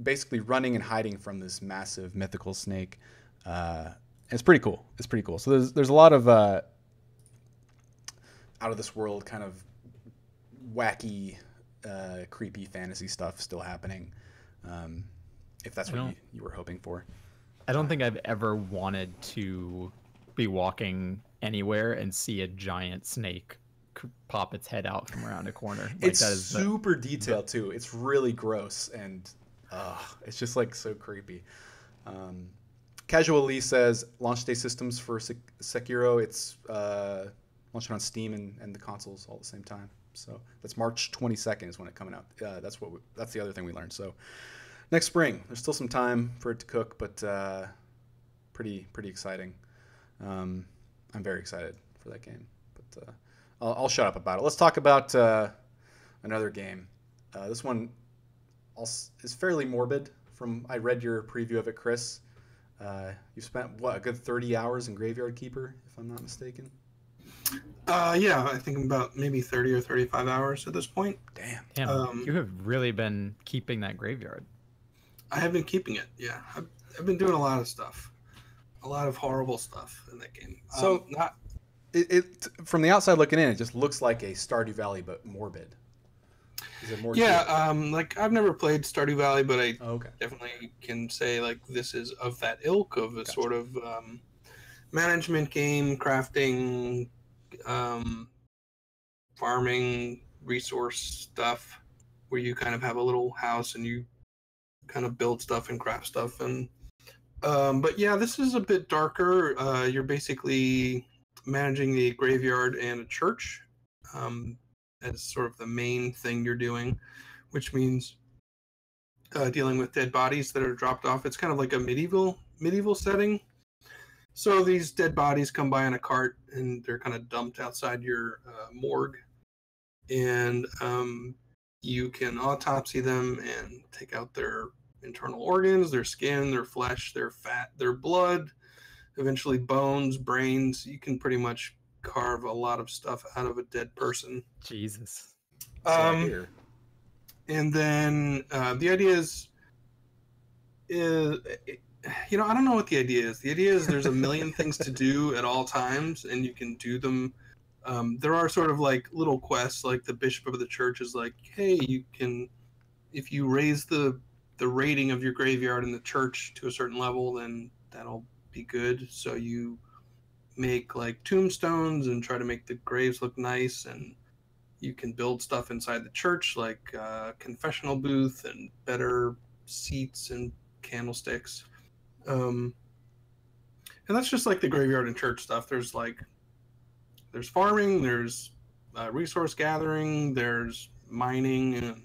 basically running and hiding from this massive mythical snake. It's pretty cool. So there's a lot of out of this world kind of wacky, creepy fantasy stuff still happening. If that's what you were hoping for. I don't think I've ever wanted to be walking anywhere and see a giant snake pop its head out from around a corner. Like, It's that is super detailed too. It's really gross, and it's just like so creepy. Casual Lee says launch day systems for Sekiro. It's launching on Steam and the consoles all at the same time. So that's March 22nd is when it's coming out. That's the other thing we learned. So next spring, there's still some time for it to cook, but pretty exciting. I'm very excited for that game. But I'll shut up about it. Let's talk about another game. This one is fairly morbid. I read your preview of it, Chris. You spent a good 30 hours in Graveyard Keeper, if I'm not mistaken. Yeah, I think about maybe 30 or 35 hours at this point. Damn, you have really been keeping that graveyard. I have been keeping it. Yeah, I've been doing a lot of stuff, a lot of horrible stuff in that game. So it from the outside looking in, it just looks like a Stardew Valley but morbid. Is it more? Yeah, like I've never played Stardew Valley, but I okay. definitely can say like this is of that ilk of a sort of management game, crafting, farming, resource stuff, where you kind of have a little house and you kind of build stuff and craft stuff. And but yeah, this is a bit darker. You're basically managing the graveyard and a church as sort of the main thing you're doing, which means dealing with dead bodies that are dropped off. It's kind of like a medieval setting. So these dead bodies come by in a cart and they're kind of dumped outside your morgue, and you can autopsy them and take out their internal organs, their skin, their flesh, their fat, their blood, eventually bones, brains. You can pretty much carve a lot of stuff out of a dead person. Jesus. And then the idea is you know, I don't know what the idea is. The idea is there's a million things to do at all times, and you can do them. There are sort of like little quests, like the bishop of the church is like, hey, you can, if you raise the rating of your graveyard in the church to a certain level, then that'll be good. So you make like tombstones and try to make the graves look nice, and you can build stuff inside the church, like confessional booth and better seats and candlesticks. And that's just like the graveyard and church stuff. There's farming, there's resource gathering, there's mining, and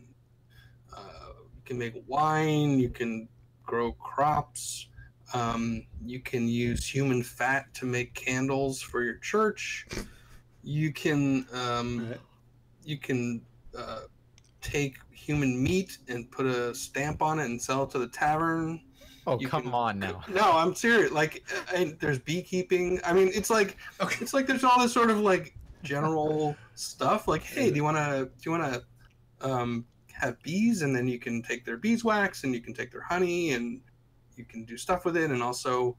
you can make wine, you can grow crops, you can use human fat to make candles for your church. You can take human meat and put a stamp on it and sell it to the tavern. Oh, come on now. No, I'm serious. Like, there's beekeeping. I mean, it's like there's all this sort of like general stuff. Like, hey, do you wanna have bees, and then you can take their beeswax and you can take their honey and you can do stuff with it, and also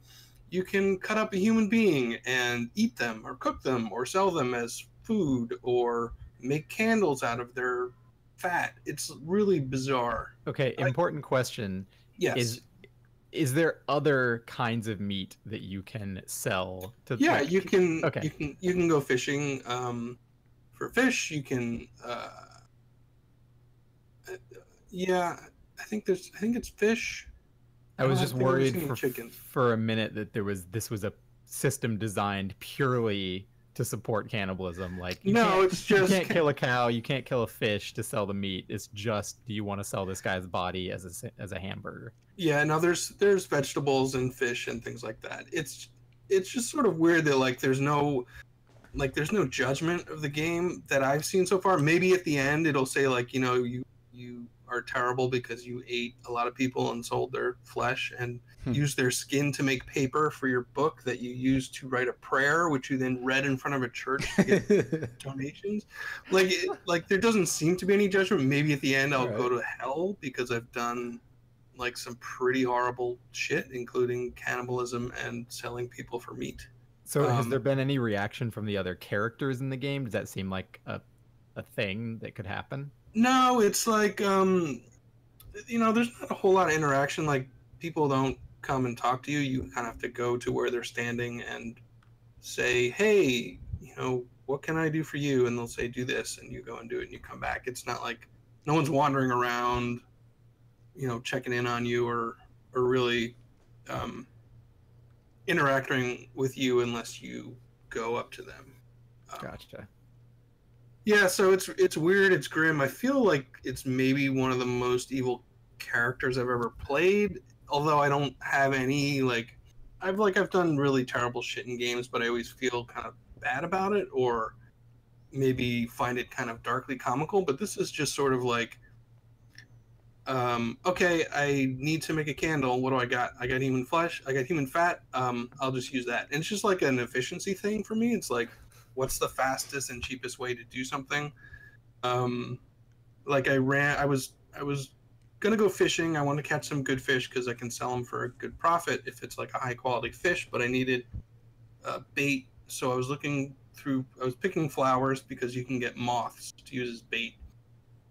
you can cut up a human being and eat them or cook them or sell them as food or make candles out of their fat. It's really bizarre. Okay, important question. Yes. Is there other kinds of meat that you can sell to? Yeah, like, you can. Okay. You can go fishing for fish. You can. Yeah, I think it's fish. I was just worried chicken. for a minute that this was a system designed purely to support cannibalism. Like, it's just you can't kill a cow, you can't kill a fish to sell the meat. It's just, do you want to sell this guy's body as a hamburger? Yeah, no, there's vegetables and fish and things like that. It's just sort of weird that like there's no judgment of the game that I've seen so far. Maybe at the end it'll say like, you know, you are terrible because you ate a lot of people and sold their flesh and used their skin to make paper for your book that you used to write a prayer, which you then read in front of a church to get donations. Like there doesn't seem to be any judgment. Maybe at the end I'll go to hell because I've done like some pretty horrible shit, including cannibalism and selling people for meat. So has there been any reaction from the other characters in the game? Does that seem like a thing that could happen? No, it's like, you know, there's not a whole lot of interaction. Like, people don't come and talk to you. You kind of have to go to where they're standing and say, hey, what can I do for you? And they'll say, do this, and you go and do it, and you come back. It's not like no one's wandering around, checking in on you or really interacting with you unless you go up to them. Gotcha. Yeah, so it's weird, it's grim. I feel like it's maybe one of the most evil characters I've ever played, although I don't have any I've done really terrible shit in games, but I always feel kind of bad about it, or maybe find it kind of darkly comical. But this is just sort of like, okay, I need to make a candle. What do I got? I got human flesh. I got human fat. I'll just use that. And it's just like an efficiency thing for me. It's like, what's the fastest and cheapest way to do something? I was gonna go fishing. I wanted to catch some good fish because I can sell them for a good profit if it's like a high quality fish. But I needed bait, so I was picking flowers because you can get moths to use as bait.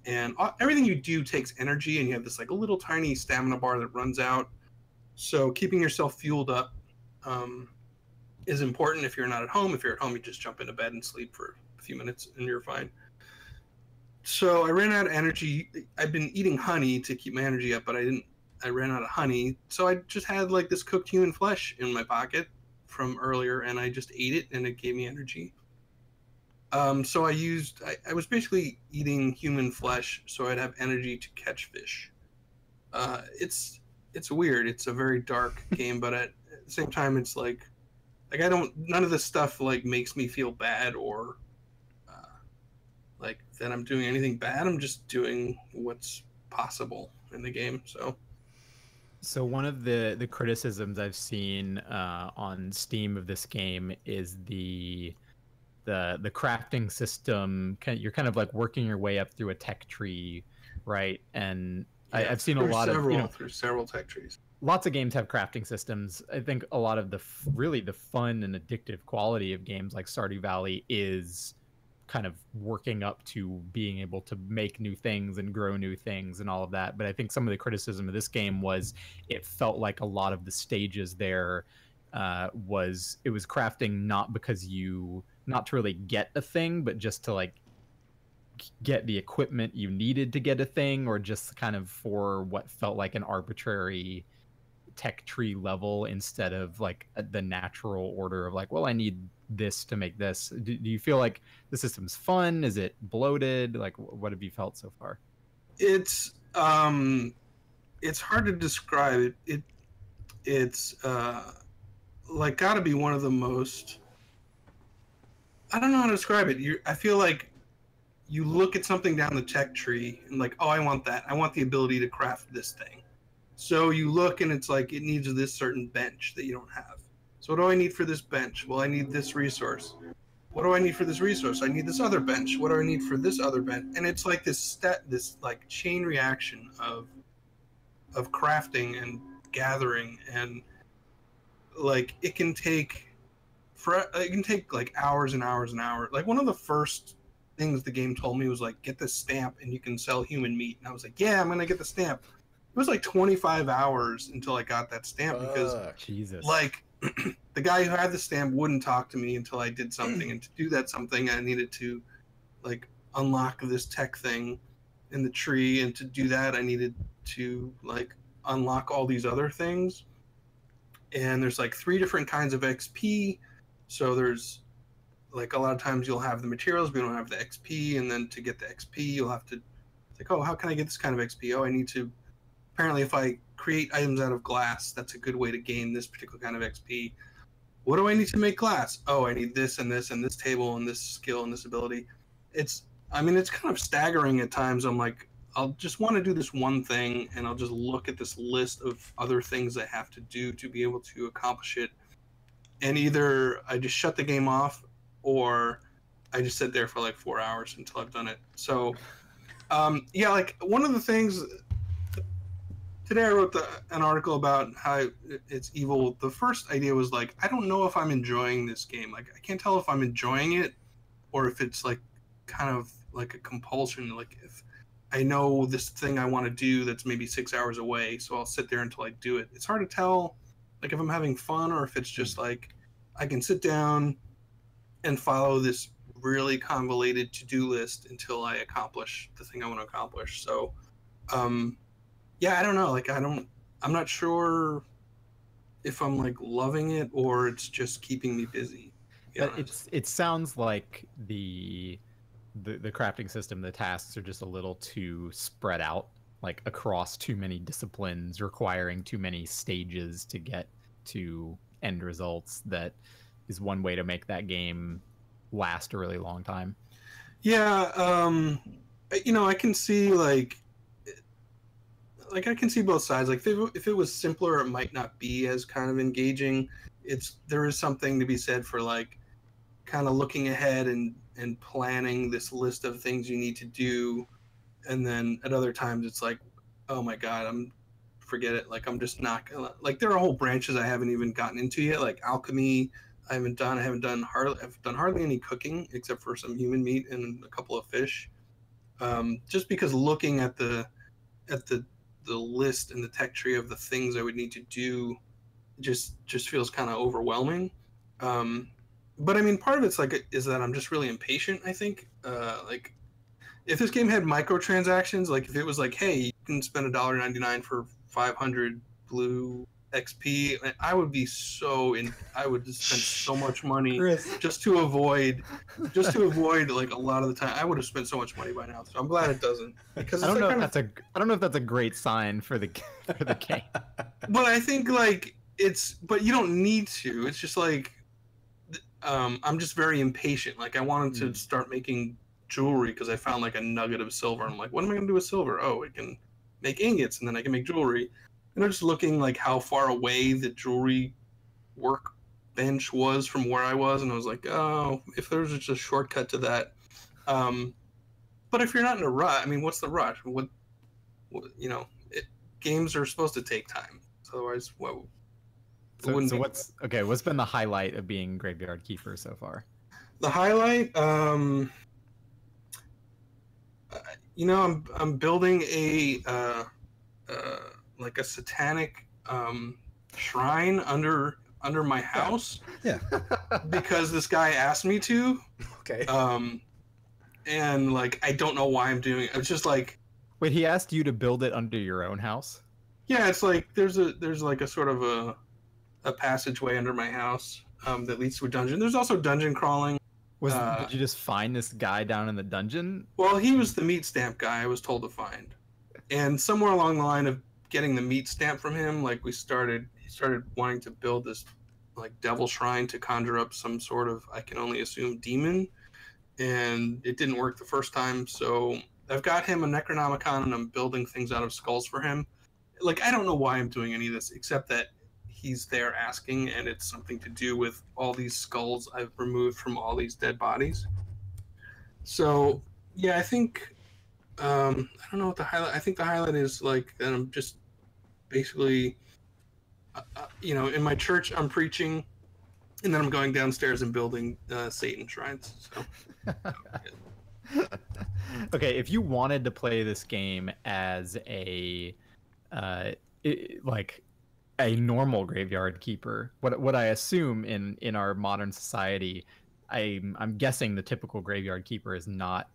And everything you do takes energy, and you have this like a little tiny stamina bar that runs out. So keeping yourself fueled up is important if you're not at home. If you're at home, you just jump into bed and sleep for a few minutes, and you're fine. So I ran out of energy. I've been eating honey to keep my energy up, but I ran out of honey. So I just had like this cooked human flesh in my pocket from earlier, and I just ate it, and it gave me energy. So I was basically eating human flesh so I'd have energy to catch fish. It's weird. It's a very dark game, but at the same time, it's like none of this stuff like makes me feel bad or like that I'm doing anything bad. I'm just doing what's possible in the game. So one of the criticisms I've seen on Steam of this game is the crafting system. You're kind of like working your way up through a tech tree, right? And yeah, I've seen a lot through several tech trees. Lots of games have crafting systems. I think a lot of the fun and addictive quality of games like Stardew Valley is kind of working up to being able to make new things and grow new things and all of that. But I think some of the criticism of this game was it felt like a lot of the stages there was crafting not to really get a thing, but just to like get the equipment you needed to get a thing, or just kind of for what felt like an arbitrary tech tree level instead of like the natural order of like, well, I need this to make this. Do you feel like the system's fun? Is it bloated? Like, what have you felt so far? It's hard to describe. It's like got to be one of the most. I don't know how to describe it. I feel like you look at something down the tech tree and like, oh, I want that. I want the ability to craft this thing. So you look and it's like it needs this certain bench that you don't have. So what do I need for this bench? Well, I need this resource. What do I need for this resource? I need this other bench. What do I need for this other bench? And it's like this like chain reaction of crafting and gathering, and like it can take like hours and hours and hours. Like one of the first things the game told me was like, get this stamp and you can sell human meat. And I was like, yeah, I'm gonna get the stamp. It was like 25 hours until I got that stamp because Jesus. Like the guy who had the stamp wouldn't talk to me until I did something, and to do that something I needed to like unlock this tech thing in the tree, and to do that I needed to like unlock all these other things. And there's like 3 different kinds of XP. So there's like a lot of times you'll have the materials, but you don't have the XP, and then to get the XP you'll have to like, oh, how can I get this kind of XP? Oh, I need to apparently if I create items out of glass, that's a good way to gain this particular kind of XP. What do I need to make glass? Oh, I need this and this and this table and this skill and this ability. It's kind of staggering at times. I'm like, I'll just want to do this one thing, and I'll just look at this list of other things I have to do to be able to accomplish it. And either I just shut the game off, or I just sit there for like 4 hours until I've done it. So, yeah, like one of the things today I wrote an article about how it's evil. The first idea was like, I don't know if I'm enjoying this game. Like, I can't tell if I'm enjoying it or if it's like kind of like a compulsion. Like, if I know this thing I want to do that's maybe 6 hours away, so I'll sit there until I do it. It's hard to tell, like, if I'm having fun or if it's just like I can sit down and follow this really convoluted to-do list until I accomplish the thing I want to accomplish. So, yeah, I don't know. Like, I'm not sure if I'm like loving it or it's just keeping me busy. But it sounds like the crafting system, the tasks are just a little too spread out, like across too many disciplines, requiring too many stages to get to end results. That is one way to make that game last a really long time. Yeah, I can see like I can see both sides. Like if it was simpler, it might not be as kind of engaging. There is something to be said for like kind of looking ahead and planning this list of things you need to do, and then at other times it's like, oh my god, forget it. Like I'm just not gonna, like there are whole branches I haven't even gotten into yet, like alchemy. I've done hardly any cooking except for some human meat and a couple of fish. Just because looking at the list and the tech tree of the things I would need to do just feels kind of overwhelming. But I mean, part of it's like is that I'm just really impatient. I think like if this game had microtransactions, like if it was like, hey, you can spend $1.99 for 500 blue XP, I would be I would just spend so much money just to avoid like a lot of the time. I would have spent so much money by now. So I'm glad it doesn't, because I don't know if that's a great sign for the game. But I think like but you don't need to. It's just like I'm just very impatient. Like I wanted to start making jewelry because I found like a nugget of silver. I'm like, what am I gonna do with silver? Oh, I can make ingots and then I can make jewelry. And I'm just looking like how far away the jewelry workbench was from where I was, and I was like, oh, if there's just a shortcut to that. But if you're not in a rush, I mean, what's the rush? Games are supposed to take time. Otherwise, what's been the highlight of being Graveyard Keeper so far? The highlight, I'm building like a satanic shrine under my house. Yeah. Because this guy asked me to. Okay. And like I don't know why I'm doing it. It's just like, wait, he asked you to build it under your own house? Yeah, it's like there's like a sort of a passageway under my house that leads to a dungeon. There's also dungeon crawling. Did you just find this guy down in the dungeon? Well, he was the meat stamp guy I was told to find. And somewhere along the line of getting the meat stamp from him, like he started wanting to build this like devil shrine to conjure up some sort of, I can only assume, demon. And it didn't work the first time, so I've got him a Necronomicon and I'm building things out of skulls for him. Like, I don't know why I'm doing any of this, except that he's there asking, and it's something to do with all these skulls I've removed from all these dead bodies. So, yeah, I think, I don't know what the highlight, I think the highlight is, like, that I'm just basically, in my church, I'm preaching, and then I'm going downstairs and building Satan shrines, so. Okay, if you wanted to play this game as a normal graveyard keeper, what I assume in our modern society, I'm guessing the typical graveyard keeper is not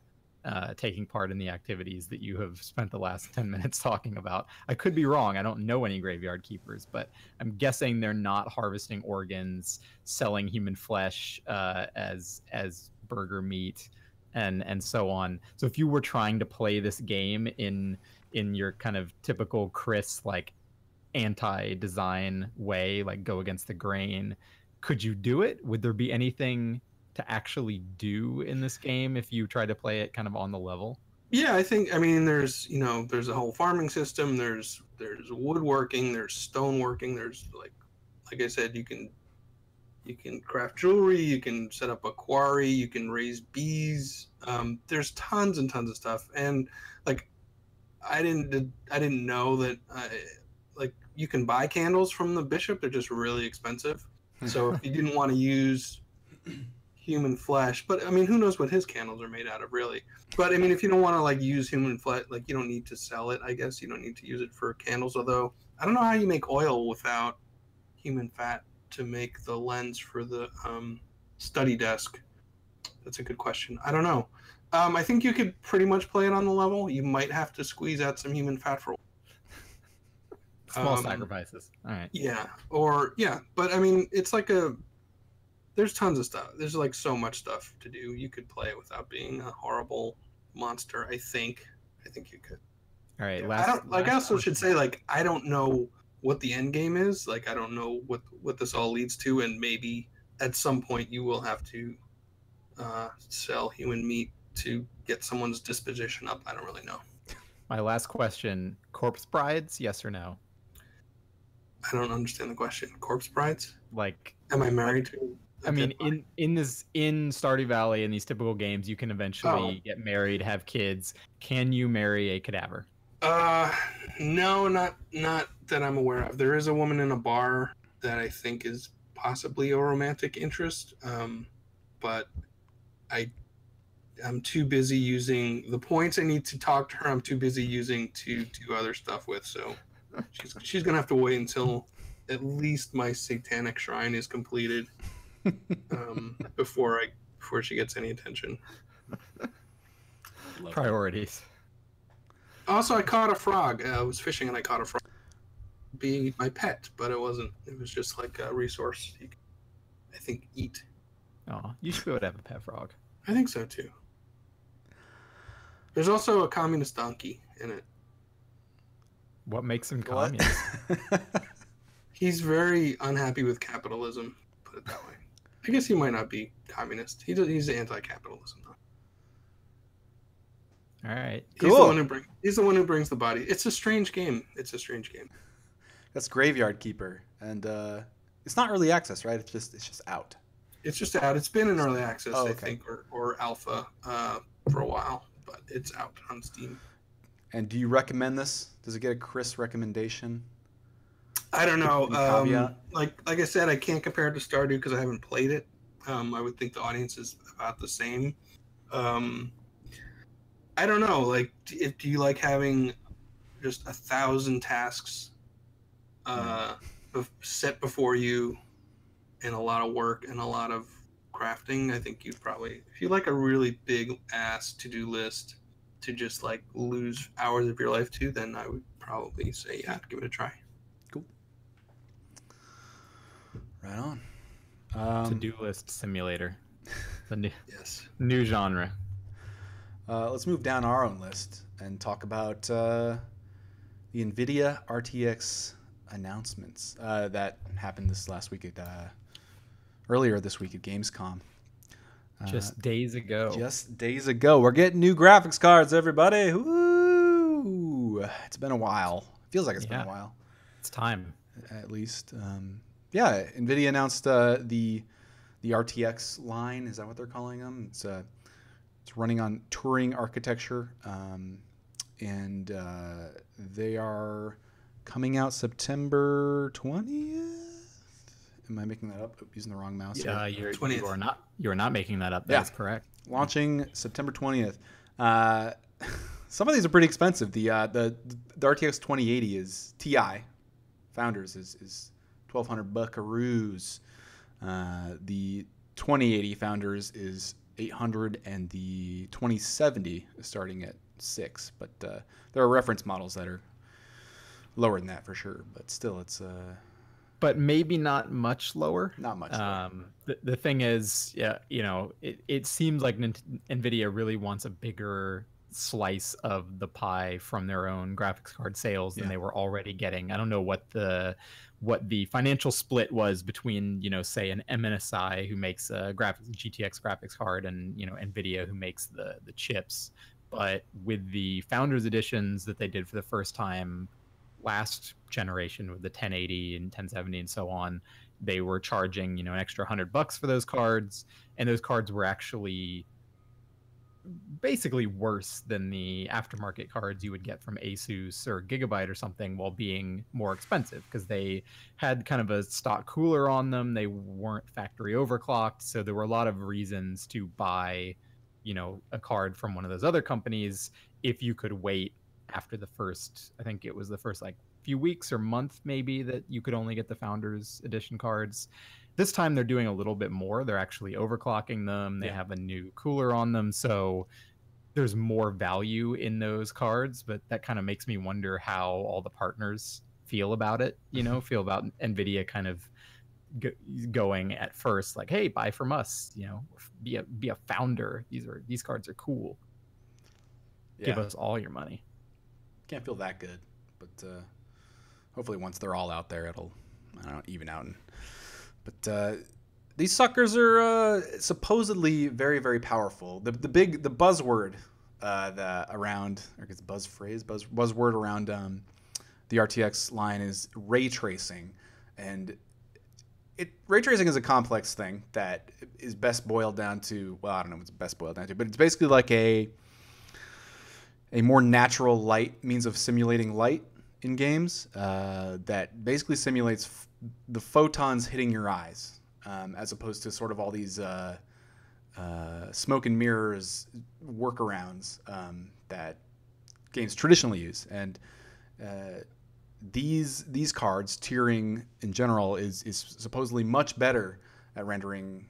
taking part in the activities that you have spent the last 10 minutes talking about. I could be wrong. I don't know any graveyard keepers, but I'm guessing they're not harvesting organs, selling human flesh as burger meat, and so on. So if you were trying to play this game in your kind of typical Chris like anti-design way, like go against the grain, could you do it? Would there be anything to actually do in this game if you try to play it kind of on the level? Yeah, I mean there's a whole farming system, there's woodworking, there's stoneworking, there's like I said, you can craft jewelry, you can set up a quarry, you can raise bees. There's tons and tons of stuff, and like I didn't know that like you can buy candles from the bishop. They're just really expensive. So if you didn't want to use human flesh, but I mean, who knows what his candles are made out of, really? But I mean, if you don't want to like use human flesh, like you don't need to sell it. I guess you don't need to use it for candles. Although I don't know how you make oil without human fat. to make the lens for the study desk? That's a good question. I don't know. I think you could pretty much play it on the level. You might have to squeeze out some human fat for Small sacrifices. All right. yeah, but I mean, it's like there's tons of stuff. There's like so much stuff to do. You could play it without being a horrible monster. I think you could. All right. I also should say, like, I don't know what the end game is. Like, I don't know what this all leads to, and maybe at some point you will have to sell human meat to get someone's disposition up. I don't really know. My last question: corpse brides, yes or no? I don't understand the question. Corpse brides? Like, am I married to? I mean, in Stardew Valley, in these typical games, you can eventually get married, have kids. Can you marry a cadaver? No, not that I'm aware of. There is a woman in a bar that I think is possibly a romantic interest. But I'm too busy using the points I need to talk to her. I'm too busy using to do other stuff with. So she's gonna have to wait until at least my satanic shrine is completed before she gets any attention. Priorities. Also, I caught a frog. I was fishing and I caught a frog. Being my pet, but it wasn't. It was just like a resource you could, I think, eat. Oh, you should be able to have a pet frog. I think so too. There's also a communist donkey in it. What makes him communist? He's very unhappy with capitalism, put it that way. I guess he might not be communist. He's anti-capitalism, though. All right. Cool. He's the one who brings the body. It's a strange game. That's Graveyard Keeper, and it's not early access, right? It's just out. It's just out. It's been in early access, okay. I think, or alpha for a while, but it's out on Steam. And do you recommend this? Does it get a Chris recommendation? I don't know. Like I said, I can't compare it to Stardew because I haven't played it. I would think the audience is about the same. I don't know. Like, do you like having just 1,000 tasks set before you, and a lot of work and a lot of crafting? I think you'd probably, if you like a really big ass to-do list to just like lose hours of your life to, then I would probably say, yeah, give it a try. Cool. Right on. To-do list simulator. The new genre. Let's move down our own list and talk about the Nvidia RTX announcements that happened earlier this week at Gamescom. Just days ago. We're getting new graphics cards, everybody. Woo! It's been a while. Feels like it's been a while. It's time. At least. Nvidia announced the RTX line. Is that what they're calling them? It's running on Turing architecture, and they are coming out September 20th. Am I making that up? Using the wrong mouse? Yeah, you are not making that up. That's correct. Launching September 20th. Some of these are pretty expensive. The RTX 2080 is TI Founders is $1,200 buckaroos. The 2080 Founders is $800, and the 2070 is starting at $600. But there are reference models that are lower than that for sure. But still, it's but maybe not much lower. Not much lower. The thing is, it seems like Nvidia really wants a bigger slice of the pie from their own graphics card sales than they were already getting. I don't know what the financial split was between, say an MSI who makes a GTX graphics card and, Nvidia who makes the chips. But with the Founders editions that they did for the first time last generation with the 1080 and 1070 and so on, they were charging, an extra $100 for those cards. And those cards were actually basically worse than the aftermarket cards you would get from Asus or Gigabyte or something, while being more expensive because they had kind of a stock cooler on them. They weren't factory overclocked. So there were a lot of reasons to buy, a card from one of those other companies if you could wait after the first, I think it was the first few weeks or month maybe that you could only get the Founders Edition cards. This time they're doing a little bit more. They're actually overclocking them. They have a new cooler on them, so there's more value in those cards. But that kind of makes me wonder how all the partners feel about it. Feel about Nvidia kind of going at first like, hey, buy from us. Be a founder. These cards are cool. Give us all your money. Can't feel that good, but hopefully once they're all out there, it'll even out. But these suckers are supposedly very, very powerful. The buzzword around, or I guess buzzword around the RTX line is ray tracing, and ray tracing is a complex thing that is best boiled down to, well, I don't know what it's best boiled down to, but it's basically like a more natural light means of simulating light in games that basically simulates the photons hitting your eyes, as opposed to sort of all these smoke and mirrors workarounds that games traditionally use. And these cards, tiering in general, is supposedly much better at rendering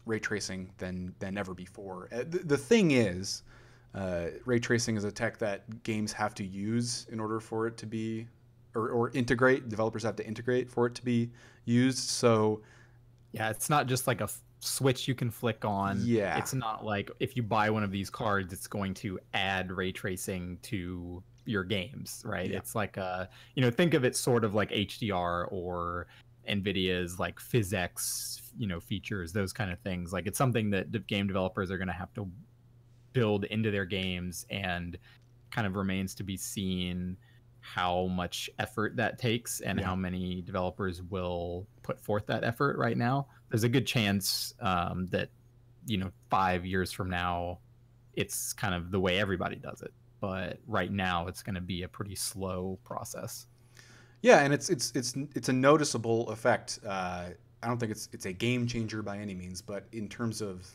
ray tracing than ever before. The thing is, ray tracing is a tech that games have to use in order for it to be, or integrate. Developers have to integrate for it to be used. So, yeah, it's not just like a switch you can flick on. Yeah, it's not like if you buy one of these cards, it's going to add ray tracing to your games, right? Yeah. It's like think of it sort of like HDR or Nvidia's like PhysX, features, those kind of things. Like it's something that the game developers are going to have to build into their games, and kind of remains to be seen how much effort that takes and how many developers will put forth that effort right now. There's a good chance that 5 years from now it's kind of the way everybody does it, but right now it's going to be a pretty slow process. Yeah, and it's a noticeable effect. I don't think it's a game changer by any means, but in terms of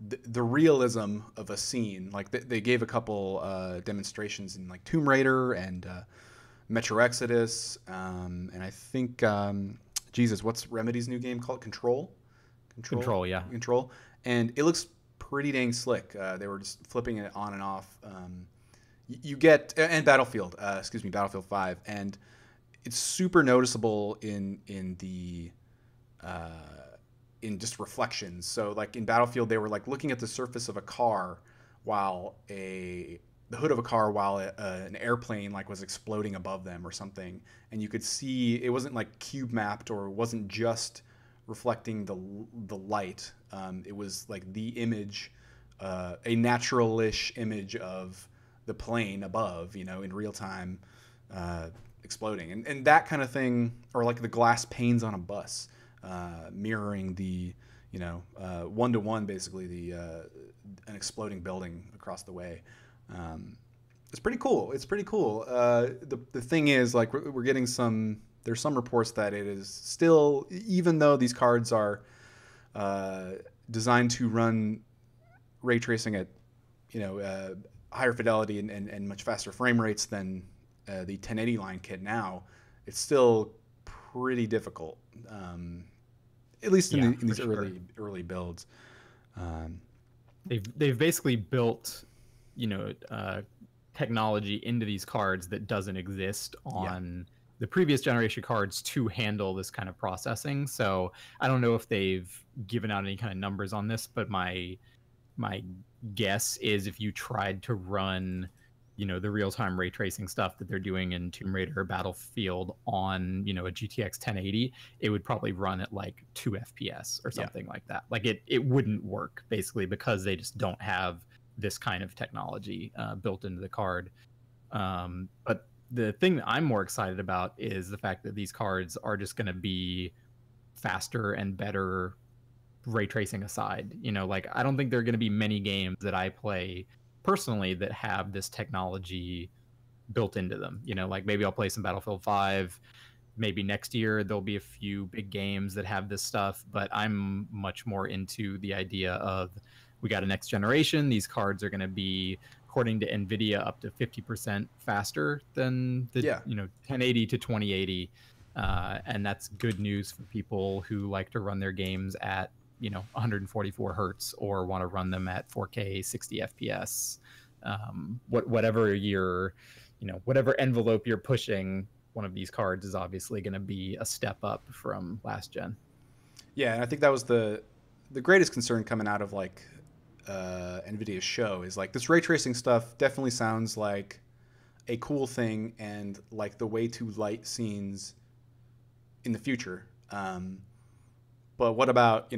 the realism of a scene, like they gave a couple demonstrations in like Tomb Raider and Metro Exodus, and I think what's Remedy's new game called? Control, yeah. Control, and it looks pretty dang slick. They were just flipping it on and off. You get, and Battlefield 5, and it's super noticeable in the in just reflections. So like in Battlefield, they were like looking at the surface of a car while the hood of a car while an airplane like was exploding above them or something, and you could see it wasn't like cube mapped, or it wasn't just reflecting the light. It was like the image, a natural-ish image of the plane above, in real time, exploding, and that kind of thing, or like the glass panes on a bus. Mirroring the, one-to-one, basically an exploding building across the way. It's pretty cool. The thing is, like, we're getting there's some reports that it is still, even though these cards are designed to run ray tracing at, higher fidelity and much faster frame rates than the 1080 line kit now, it's still pretty difficult. At least in these early builds. They've basically built, technology into these cards that doesn't exist on the previous generation cards to handle this kind of processing. So I don't know if they've given out any kind of numbers on this, but my guess is if you tried to run the real-time ray tracing stuff that they're doing in Tomb Raider or Battlefield on, a GTX 1080, it would probably run at like 2 FPS or something like that. Like it wouldn't work, basically, because they just don't have this kind of technology built into the card. But the thing that I'm more excited about is the fact that these cards are just going to be faster and better, ray tracing aside. Like I don't think there are going to be many games that I play personally that have this technology built into them. Like maybe I'll play some Battlefield 5, maybe next year there'll be a few big games that have this stuff, but I'm much more into the idea of, we got a next generation, these cards are going to be according to Nvidia, up to 50% faster than the 1080 to 2080, and that's good news for people who like to run their games at 144 hertz or want to run them at 4K 60 FPS. Whatever whatever envelope you're pushing, one of these cards is obviously going to be a step up from last gen. Yeah, and I think that was the greatest concern coming out of like Nvidia's show is like this ray tracing stuff definitely sounds like a cool thing and like the way to light scenes in the future. But what about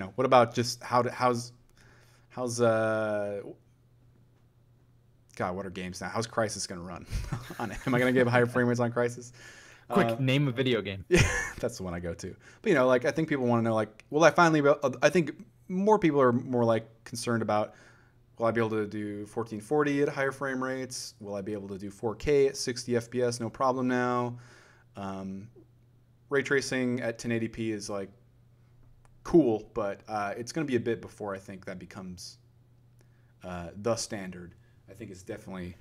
just how's God, what are games now? How's Crysis going to run on it? Am I going to get higher frame rates on Crysis? Quick, name a video game. Yeah, that's the one I go to. But like I think people want to know like, will I finally? I think more people are more like concerned about, will I be able to do 1440 at higher frame rates? Will I be able to do 4K at 60 FPS? No problem now. Ray tracing at 1080p is like cool, but it's going to be a bit before I think that becomes the standard. I think it's definitely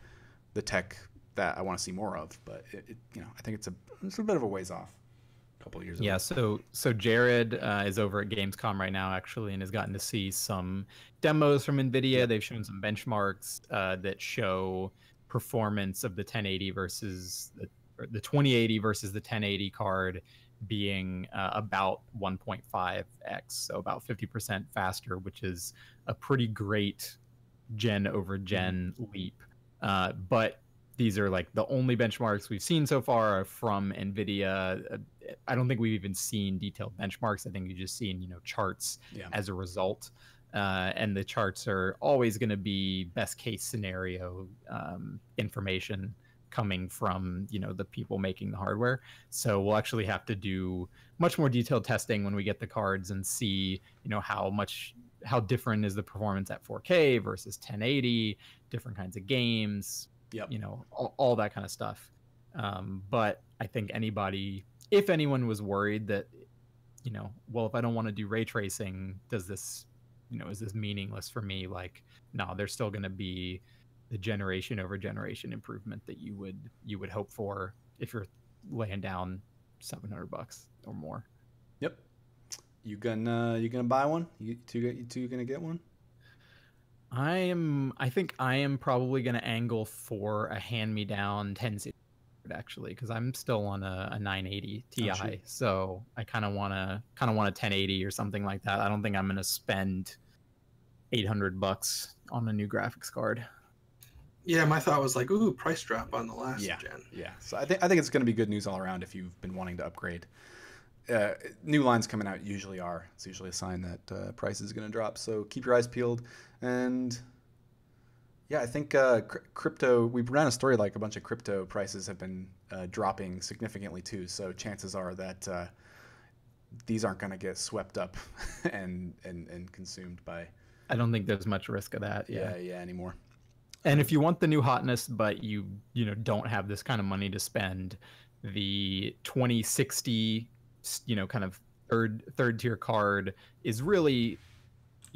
the tech that I want to see more of, but I think it's a bit of a ways off. A couple of years ago. Yeah, so Jared is over at Gamescom right now actually, and has gotten to see some demos from Nvidia. Yep. They've shown some benchmarks that show performance of the 1080 versus the 2080 versus the 1080 card being about 1.5x, so about 50% faster, which is a pretty great gen over gen leap. But these are like the only benchmarks we've seen so far are from Nvidia. I don't think we've even seen detailed benchmarks. I think you've just seen charts as a result. And the charts are always going to be best case scenario information coming from the people making the hardware. So we'll actually have to do much more detailed testing when we get the cards and see how different is the performance at 4K versus 1080, different kinds of games, all that kind of stuff. But I think if anyone was worried that, well, if I don't want to do ray tracing, does this, is this meaningless for me? Like, no, there's still going to be the generation over generation improvement that you would hope for if you're laying down $700 or more. Yep. You gonna buy one? You two gonna get one? I think I am probably gonna angle for a hand-me-down 1060 actually, because I'm still on a 980 Ti, so I kind of want a 1080 or something like that. I don't think I'm gonna spend $800 on a new graphics card. Yeah, my thought was like, ooh, price drop on the last gen. Yeah, so I think it's gonna be good news all around if you've been wanting to upgrade. New lines coming out usually are. It's usually a sign that price is going to drop. So keep your eyes peeled. And yeah, I think crypto, we ran a story like a bunch of crypto prices have been dropping significantly too. So chances are that these aren't going to get swept up and consumed by. I don't think there's much risk of that. Yeah, anymore. And if you want the new hotness, but you don't have this kind of money to spend, the 2060 kind of third tier card is really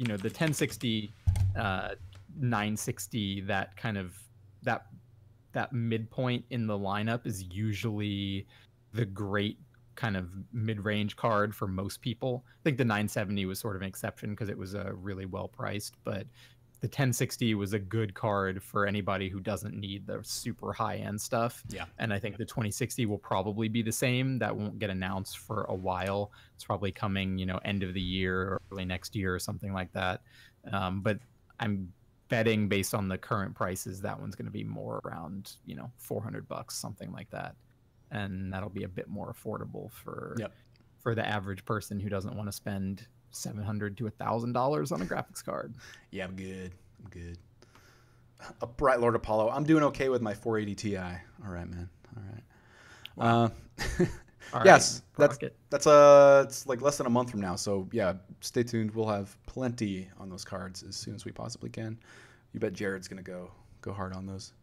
the 1060 960, that kind of that midpoint in the lineup is usually the great kind of mid-range card for most people. I think the 970 was sort of an exception because it was really well priced, but the 1060 was a good card for anybody who doesn't need the super high-end stuff. Yeah. And I think the 2060 will probably be the same. That won't get announced for a while. It's probably coming, end of the year or early next year or something like that. But I'm betting based on the current prices, that one's going to be more around, $400, something like that. And that'll be a bit more affordable for the average person who doesn't want to spend $700 to $1,000 on a graphics card. Yeah, I'm good. Upright Lord Apollo. I'm doing okay with my 480 Ti. All right, man. All right. Wow. All yes, right, that's it's like less than a month from now. So yeah, stay tuned. We'll have plenty on those cards as soon as we possibly can. You bet Jared's gonna go hard on those.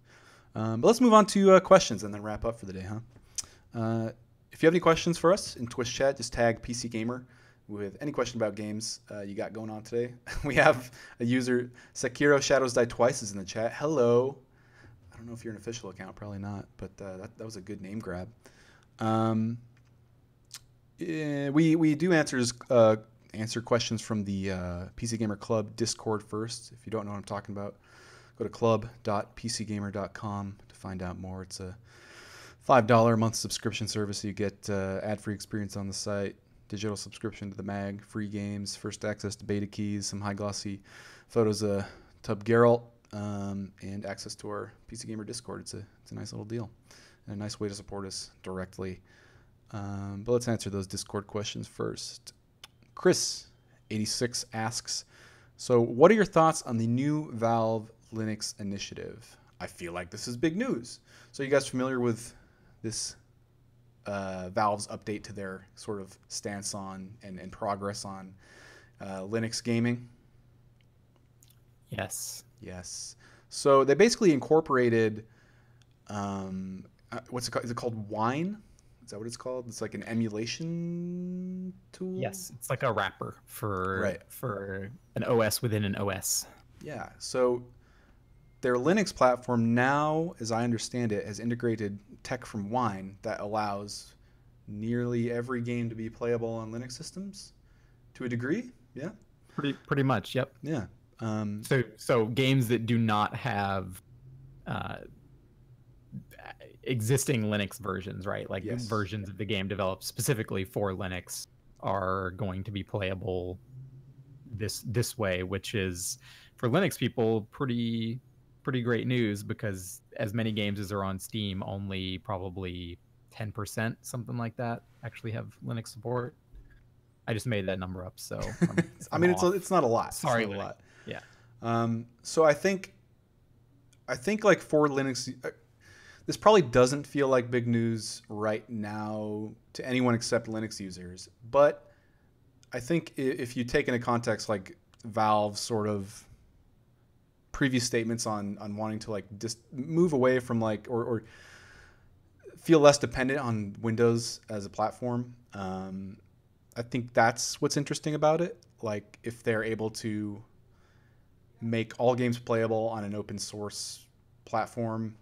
But let's move on to questions and then wrap up for the day, huh? If you have any questions for us in Twitch chat, just tag PC Gamer with any question about games you got going on today. We have a user, Sekiro Shadows Die Twice, is in the chat. Hello. don't know if you're an official account, probably not, but that was a good name grab. We do answer questions from the PC Gamer Club Discord first. If you don't know what I'm talking about, go to club.pcgamer.com to find out more. It's a $5 a month subscription service. You get ad-free experience on the site, digital subscription to the mag, free games, first access to beta keys, some high-glossy photos of Tub Geralt, and access to our PC Gamer Discord. It's a nice little deal and a nice way to support us directly. But let's answer those Discord questions first. Chris86 asks, so what are your thoughts on the new Valve Linux initiative? I feel like this is big news. So you guys familiar with this Valve's update to their sort of stance on and progress on Linux gaming? Yes. So they basically incorporated what's it called? Is it called Wine? Is that what it's called? It's like an emulation tool? Yes, it's like a wrapper for an OS within an OS. Yeah. So their Linux platform now, as I understand it, has integrated tech from Wine that allows nearly every game to be playable on Linux systems to a degree. Yeah. Pretty much. Yep. Yeah. So games that do not have existing Linux versions, right? Like Yes. versions of the game developed specifically for Linux are going to be playable this way, which is for Linux people pretty great news, because as many games as are on Steam, only probably 10%, something like that, actually have Linux support. I just made that number up, so I mean, it's not a lot. Sorry, it's not a lot. Yeah. So I think like for Linux, this probably doesn't feel like big news right now to anyone except Linux users. But I think if you take into context like Valve's sort of previous statements on wanting to like just move away from like or feel less dependent on Windows as a platform, I think that's what's interesting about it. Like if they're able to make all games playable on an open source platform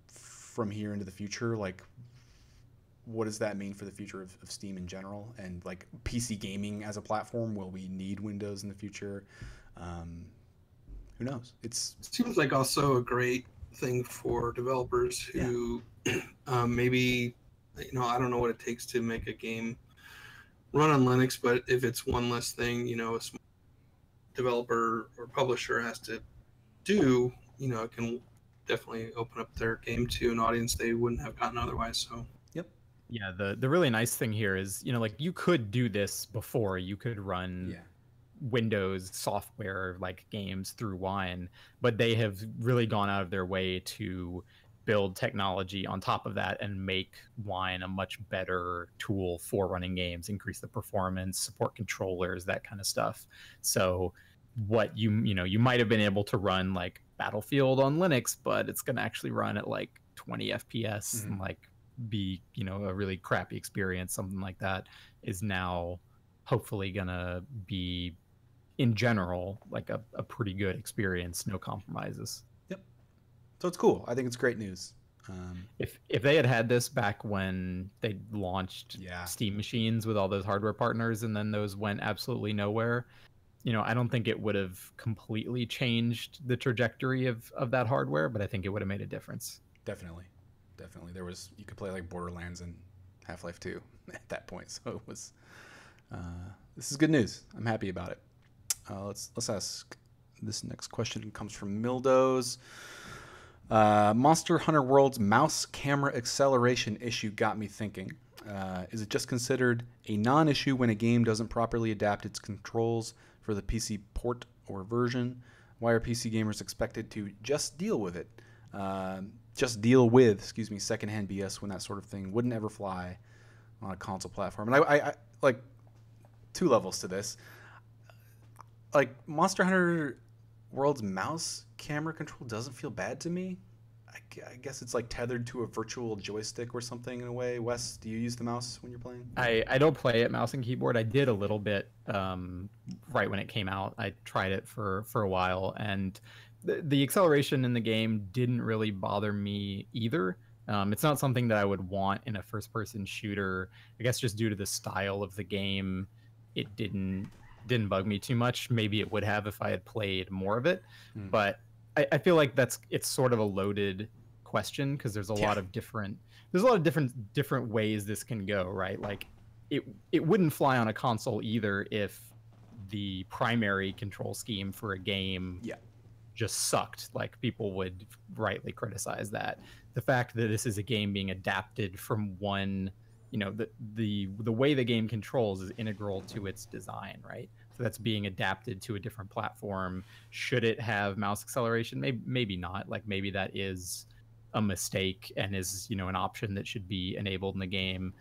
from here into the future, like what does that mean for the future of Steam in general, and like PC gaming as a platform? Will we need Windows in the future? Who knows? It seems like also a great thing for developers who maybe, I don't know what it takes to make a game run on Linux, but if it's one less thing, a small developer or publisher has to do, it can definitely open up their game to an audience they wouldn't have gotten otherwise. So yeah, the really nice thing here is, like you could do this before. You could run Windows software like games through Wine, but they have really gone out of their way to build technology on top of that and make Wine a much better tool for running games, increase the performance, support controllers, that kind of stuff. So what you might have been able to run like Battlefield on Linux, but it's going to actually run at like 20 FPS and like be, a really crappy experience. Something like that is now hopefully going to be, in general, like a pretty good experience, no compromises. Yep. So it's cool. I think it's great news. If they had this back when they launched Steam machines with all those hardware partners, and then those went absolutely nowhere, I don't think it would have completely changed the trajectory of that hardware, but I think it would have made a difference. Definitely. You could play like Borderlands and Half-Life 2 at that point. So it was, this is good news. I'm happy about it. Let's ask this next question. Comes from Mildos. Monster Hunter World's mouse camera acceleration issue got me thinking. Is it just considered a non-issue when a game doesn't properly adapt its controls for the PC port or version? Why are PC gamers expected to just deal with secondhand BS when that sort of thing wouldn't ever fly on a console platform? And I like two levels to this. Like Monster Hunter World's mouse camera control doesn't feel bad to me. I guess it's like tethered to a virtual joystick or something in a way. Wes, do you use the mouse when you're playing? I don't play it mouse and keyboard. I did a little bit right when it came out. I tried it for a while, and the acceleration in the game didn't really bother me either. It's not something that I would want in a first-person shooter. I guess just due to the style of the game, it didn't bug me too much. Maybe it would have if I had played more of it, but I feel like it's sort of a loaded question because there's a lot of different ways this can go, right? Like it wouldn't fly on a console either if the primary control scheme for a game just sucked. Like people would rightly criticize that. The fact that this is a game being adapted from one, the way the game controls is integral to its design, right? So that's being adapted to a different platform. Should it have mouse acceleration? Maybe not. Like maybe that is a mistake and is an option that should be enabled in the game.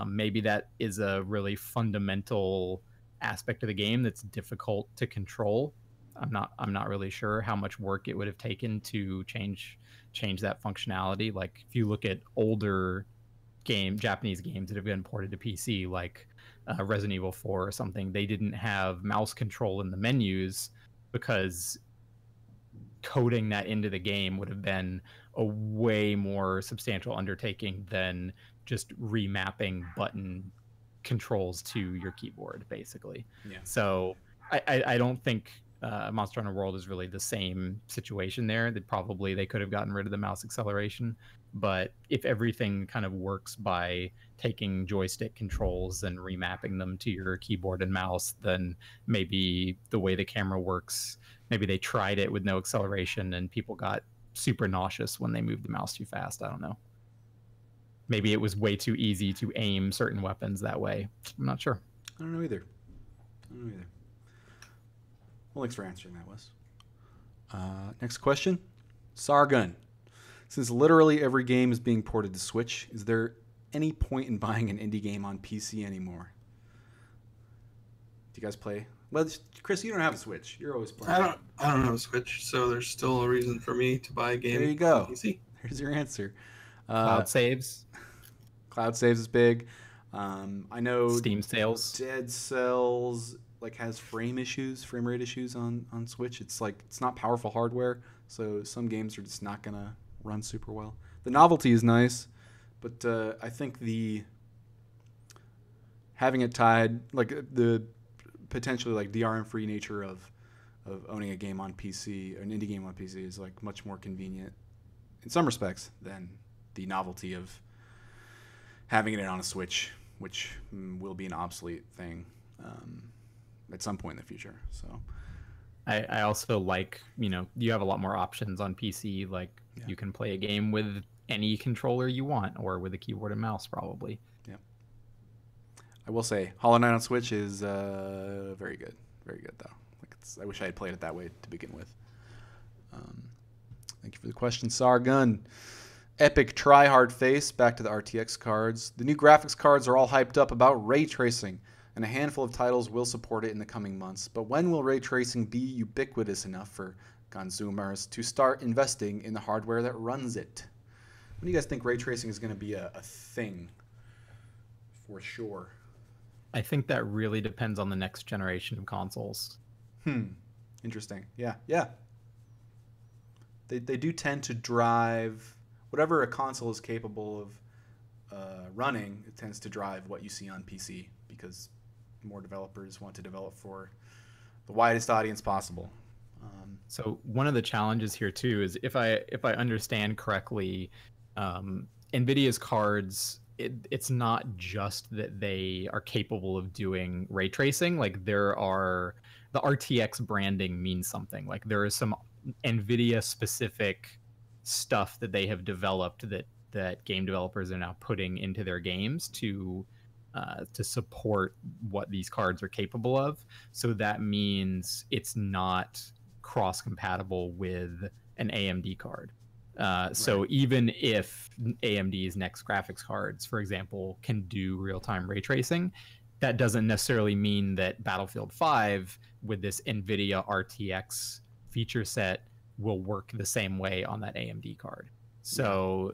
Maybe that is a really fundamental aspect of the game that's difficult to control. I'm not really sure how much work it would have taken to change that functionality. Like if you look at older Japanese games that have been ported to PC, like Resident Evil 4 or something, they didn't have mouse control in the menus because coding that into the game would have been a way more substantial undertaking than just remapping button controls to your keyboard, basically. So I don't think Monster Hunter World is really the same situation there. They could have gotten rid of the mouse acceleration, but if everything kind of works by taking joystick controls and remapping them to your keyboard and mouse, then maybe the way the camera works, maybe they tried it with no acceleration and people got super nauseous when they moved the mouse too fast. I don't know. Maybe it was way too easy to aim certain weapons that way. I'm not sure. I don't know either. Well, thanks for answering that, Wes. Next question. Sargun. Since literally every game is being ported to Switch, is there any point in buying an indie game on PC anymore? Do you guys play? Well, Chris, you don't have a Switch. You're always playing. I don't have a Switch, so there's still a reason for me to buy a game. There you go. On PC. There's your answer. Cloud saves. Cloud saves is big. I know Steam sales. Dead Cells has frame rate issues on Switch. It's not powerful hardware, so some games are just not gonna run super well. The novelty is nice, but I think having it tied, the potentially DRM free nature of owning a game on PC, an indie game on PC, is much more convenient in some respects than the novelty of having it on a Switch, which will be an obsolete thing at some point in the future. So I also you have a lot more options on PC. You can play a game with any controller you want, or with a keyboard and mouse, probably. Yeah. I will say, Hollow Knight on Switch is very good. Very good, though. I wish I had played it that way to begin with. Thank you for the question, Sargun. Epic tryhard face, back to the RTX cards. The new graphics cards are all hyped up about ray tracing, and a handful of titles will support it in the coming months. But when will ray tracing be ubiquitous enough for consumers to start investing in the hardware that runs it? When do you guys think ray tracing is going to be a thing for sure? I think that really depends on the next generation of consoles. Interesting. Yeah. They do tend to drive whatever a console is capable of running. It tends to drive what you see on PC because more developers want to develop for the widest audience possible. So one of the challenges here too is if I understand correctly, NVIDIA's cards, it's not just that they are capable of doing ray tracing. The RTX branding means something. There is some NVIDIA specific stuff that they have developed that game developers are now putting into their games to support what these cards are capable of. So that means it's not cross-compatible with an AMD card. So even if AMD's next graphics cards, for example, can do real-time ray tracing, that doesn't necessarily mean that Battlefield 5 with this NVIDIA RTX feature set will work the same way on that AMD card. So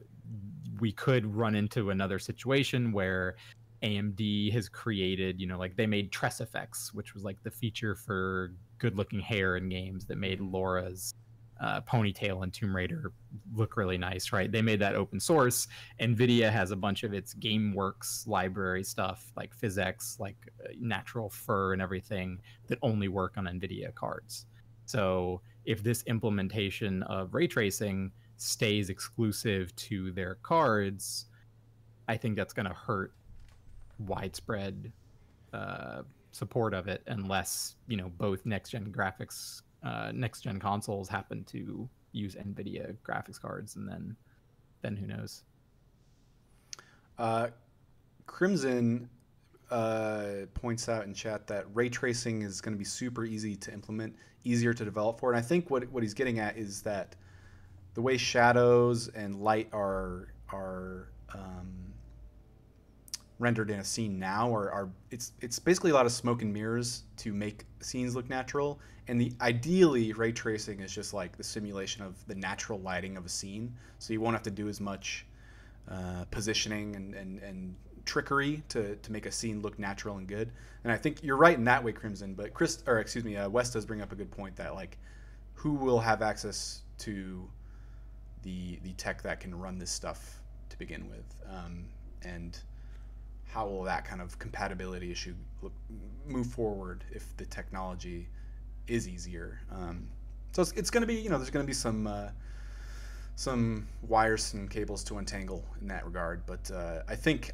we could run into another situation where AMD has created, they made Tress Effects, which was the feature for good-looking hair in games that made Laura's Ponytail and Tomb Raider look really nice, right? They made that open source. Nvidia has a bunch of its GameWorks library stuff, like PhysX, like Natural Fur and everything, that only work on Nvidia cards. So if this implementation of ray tracing stays exclusive to their cards, I think that's going to hurt widespread support of it, unless both next gen graphics, next gen consoles happen to use Nvidia graphics cards, and then who knows. Crimson points out in chat that ray tracing is going to be super easy to implement, easier to develop for. And I think what he's getting at is that the way shadows and light are rendered in a scene now it's basically a lot of smoke and mirrors to make scenes look natural. And ideally ray tracing is just like the simulation of the natural lighting of a scene, so you won't have to do as much positioning and trickery to make a scene look natural and good. And I think you're right in that way, Crimson. But Wes does bring up a good point that like, who will have access to the tech that can run this stuff to begin with, and how will that kind of compatibility issue move forward if the technology is easier? So it's going to be, there's going to be some wires and cables to untangle in that regard. But I think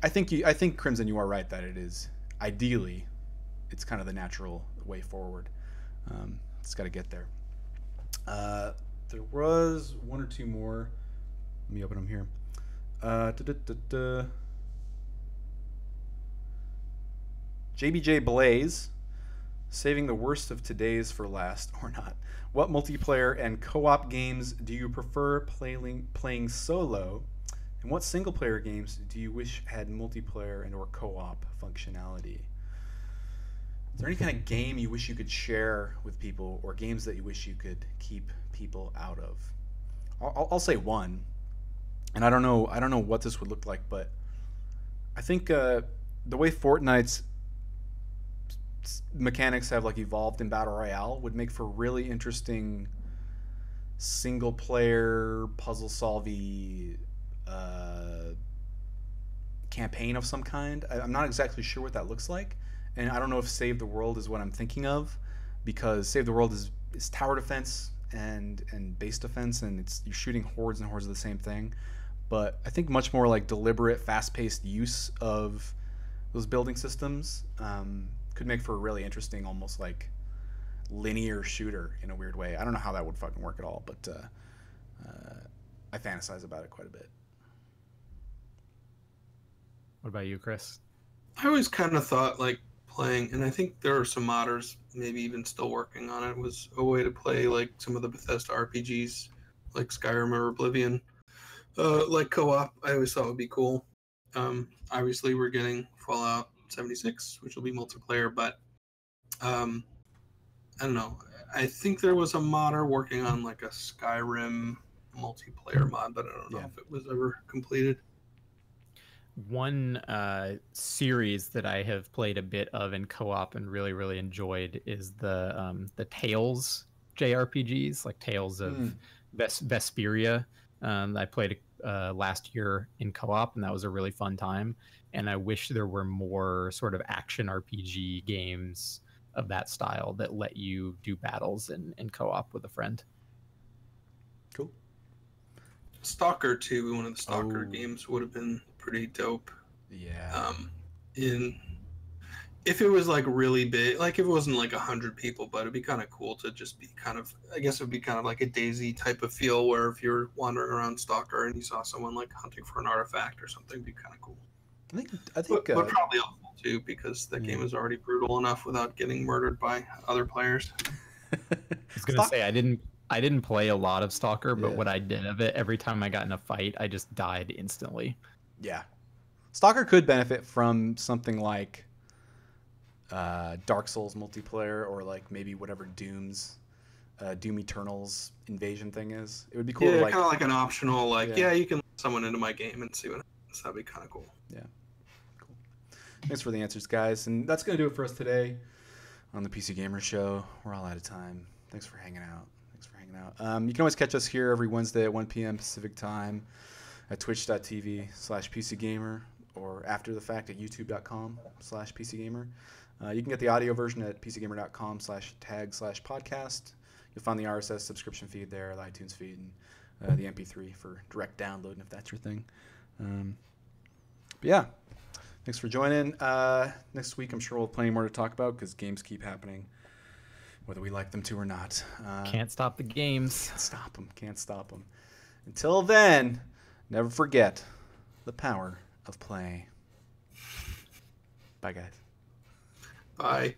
Crimson, you are right that it is ideally, it's kind of the natural way forward. It's got to get there. There was one or two more. Let me open them here. JBJ Blaze, saving the worst of today's for last or not. What multiplayer and co-op games do you prefer playing solo? And what single-player games do you wish had multiplayer and or co-op functionality? Is there any kind of game you wish you could share with people, or games that you wish you could keep people out of? I'll say one, and I don't know what this would look like, but I think the way Fortnite's mechanics have like evolved in Battle Royale would make for really interesting single player puzzle solving campaign of some kind. I'm not exactly sure what that looks like, and I don't know if Save the World is what I'm thinking of, because Save the World is tower defense and base defense, and you're shooting hordes and hordes of the same thing. But I think much more like deliberate, fast-paced use of those building systems could make for a really interesting, almost like linear shooter in a weird way. I don't know how that would fucking work at all, but I fantasize about it quite a bit. What about you, Chris? I always kind of thought like playing, and I think there are some modders maybe even still working on it, was a way to play like some of the Bethesda RPGs like Skyrim or Oblivion, like co-op. I always thought would be cool. Obviously we're getting Fallout 76, which will be multiplayer, but I don't know. I think there was a modder working on like a Skyrim multiplayer mod, but I don't know if it was ever completed. One series that I have played a bit of in co-op and really, really enjoyed is the Tales JRPGs, like Tales of Vesperia. I played last year in co-op, and that was a really fun time. And I wish there were more sort of action RPG games of that style that let you do battles in co-op with a friend. Cool. Stalker 2, one of the Stalker games, would have been pretty dope. Yeah. If it was like really big, like if it wasn't like 100 people, but it'd be kind of cool to just be kind of, I guess it would be kind of like a Daisy type of feel, where if you're wandering around Stalker and you saw someone like hunting for an artifact or something, it'd be kind of cool. I think but probably helpful too, because the game is already brutal enough without getting murdered by other players. I was gonna say I didn't play a lot of Stalker, but what I did of it, every time I got in a fight, I just died instantly. Yeah, Stalker could benefit from something like Dark Souls multiplayer, or like maybe whatever Doom Eternal's invasion thing is. It would be cool. Yeah, to, like, kind of like an optional, like you can let someone into my game and see what happens. That'd be kind of cool. Yeah. Cool. Thanks for the answers, guys. And that's going to do it for us today on the PC Gamer Show. We're all out of time. Thanks for hanging out. hanging out. You can always catch us here every Wednesday at 1 p.m. Pacific time at twitch.tv/PCGamer or after the fact at youtube.com/PCGamer. You can get the audio version at pcgamer.com/tag/podcast. You'll find the RSS subscription feed there, the iTunes feed, and the MP3 for direct downloading if that's your thing. But yeah, thanks for joining. Next week, I'm sure we'll have plenty more to talk about because games keep happening, whether we like them to or not. Can't stop the games. Can't stop them. Until then, never forget the power of play. Bye, guys. Bye.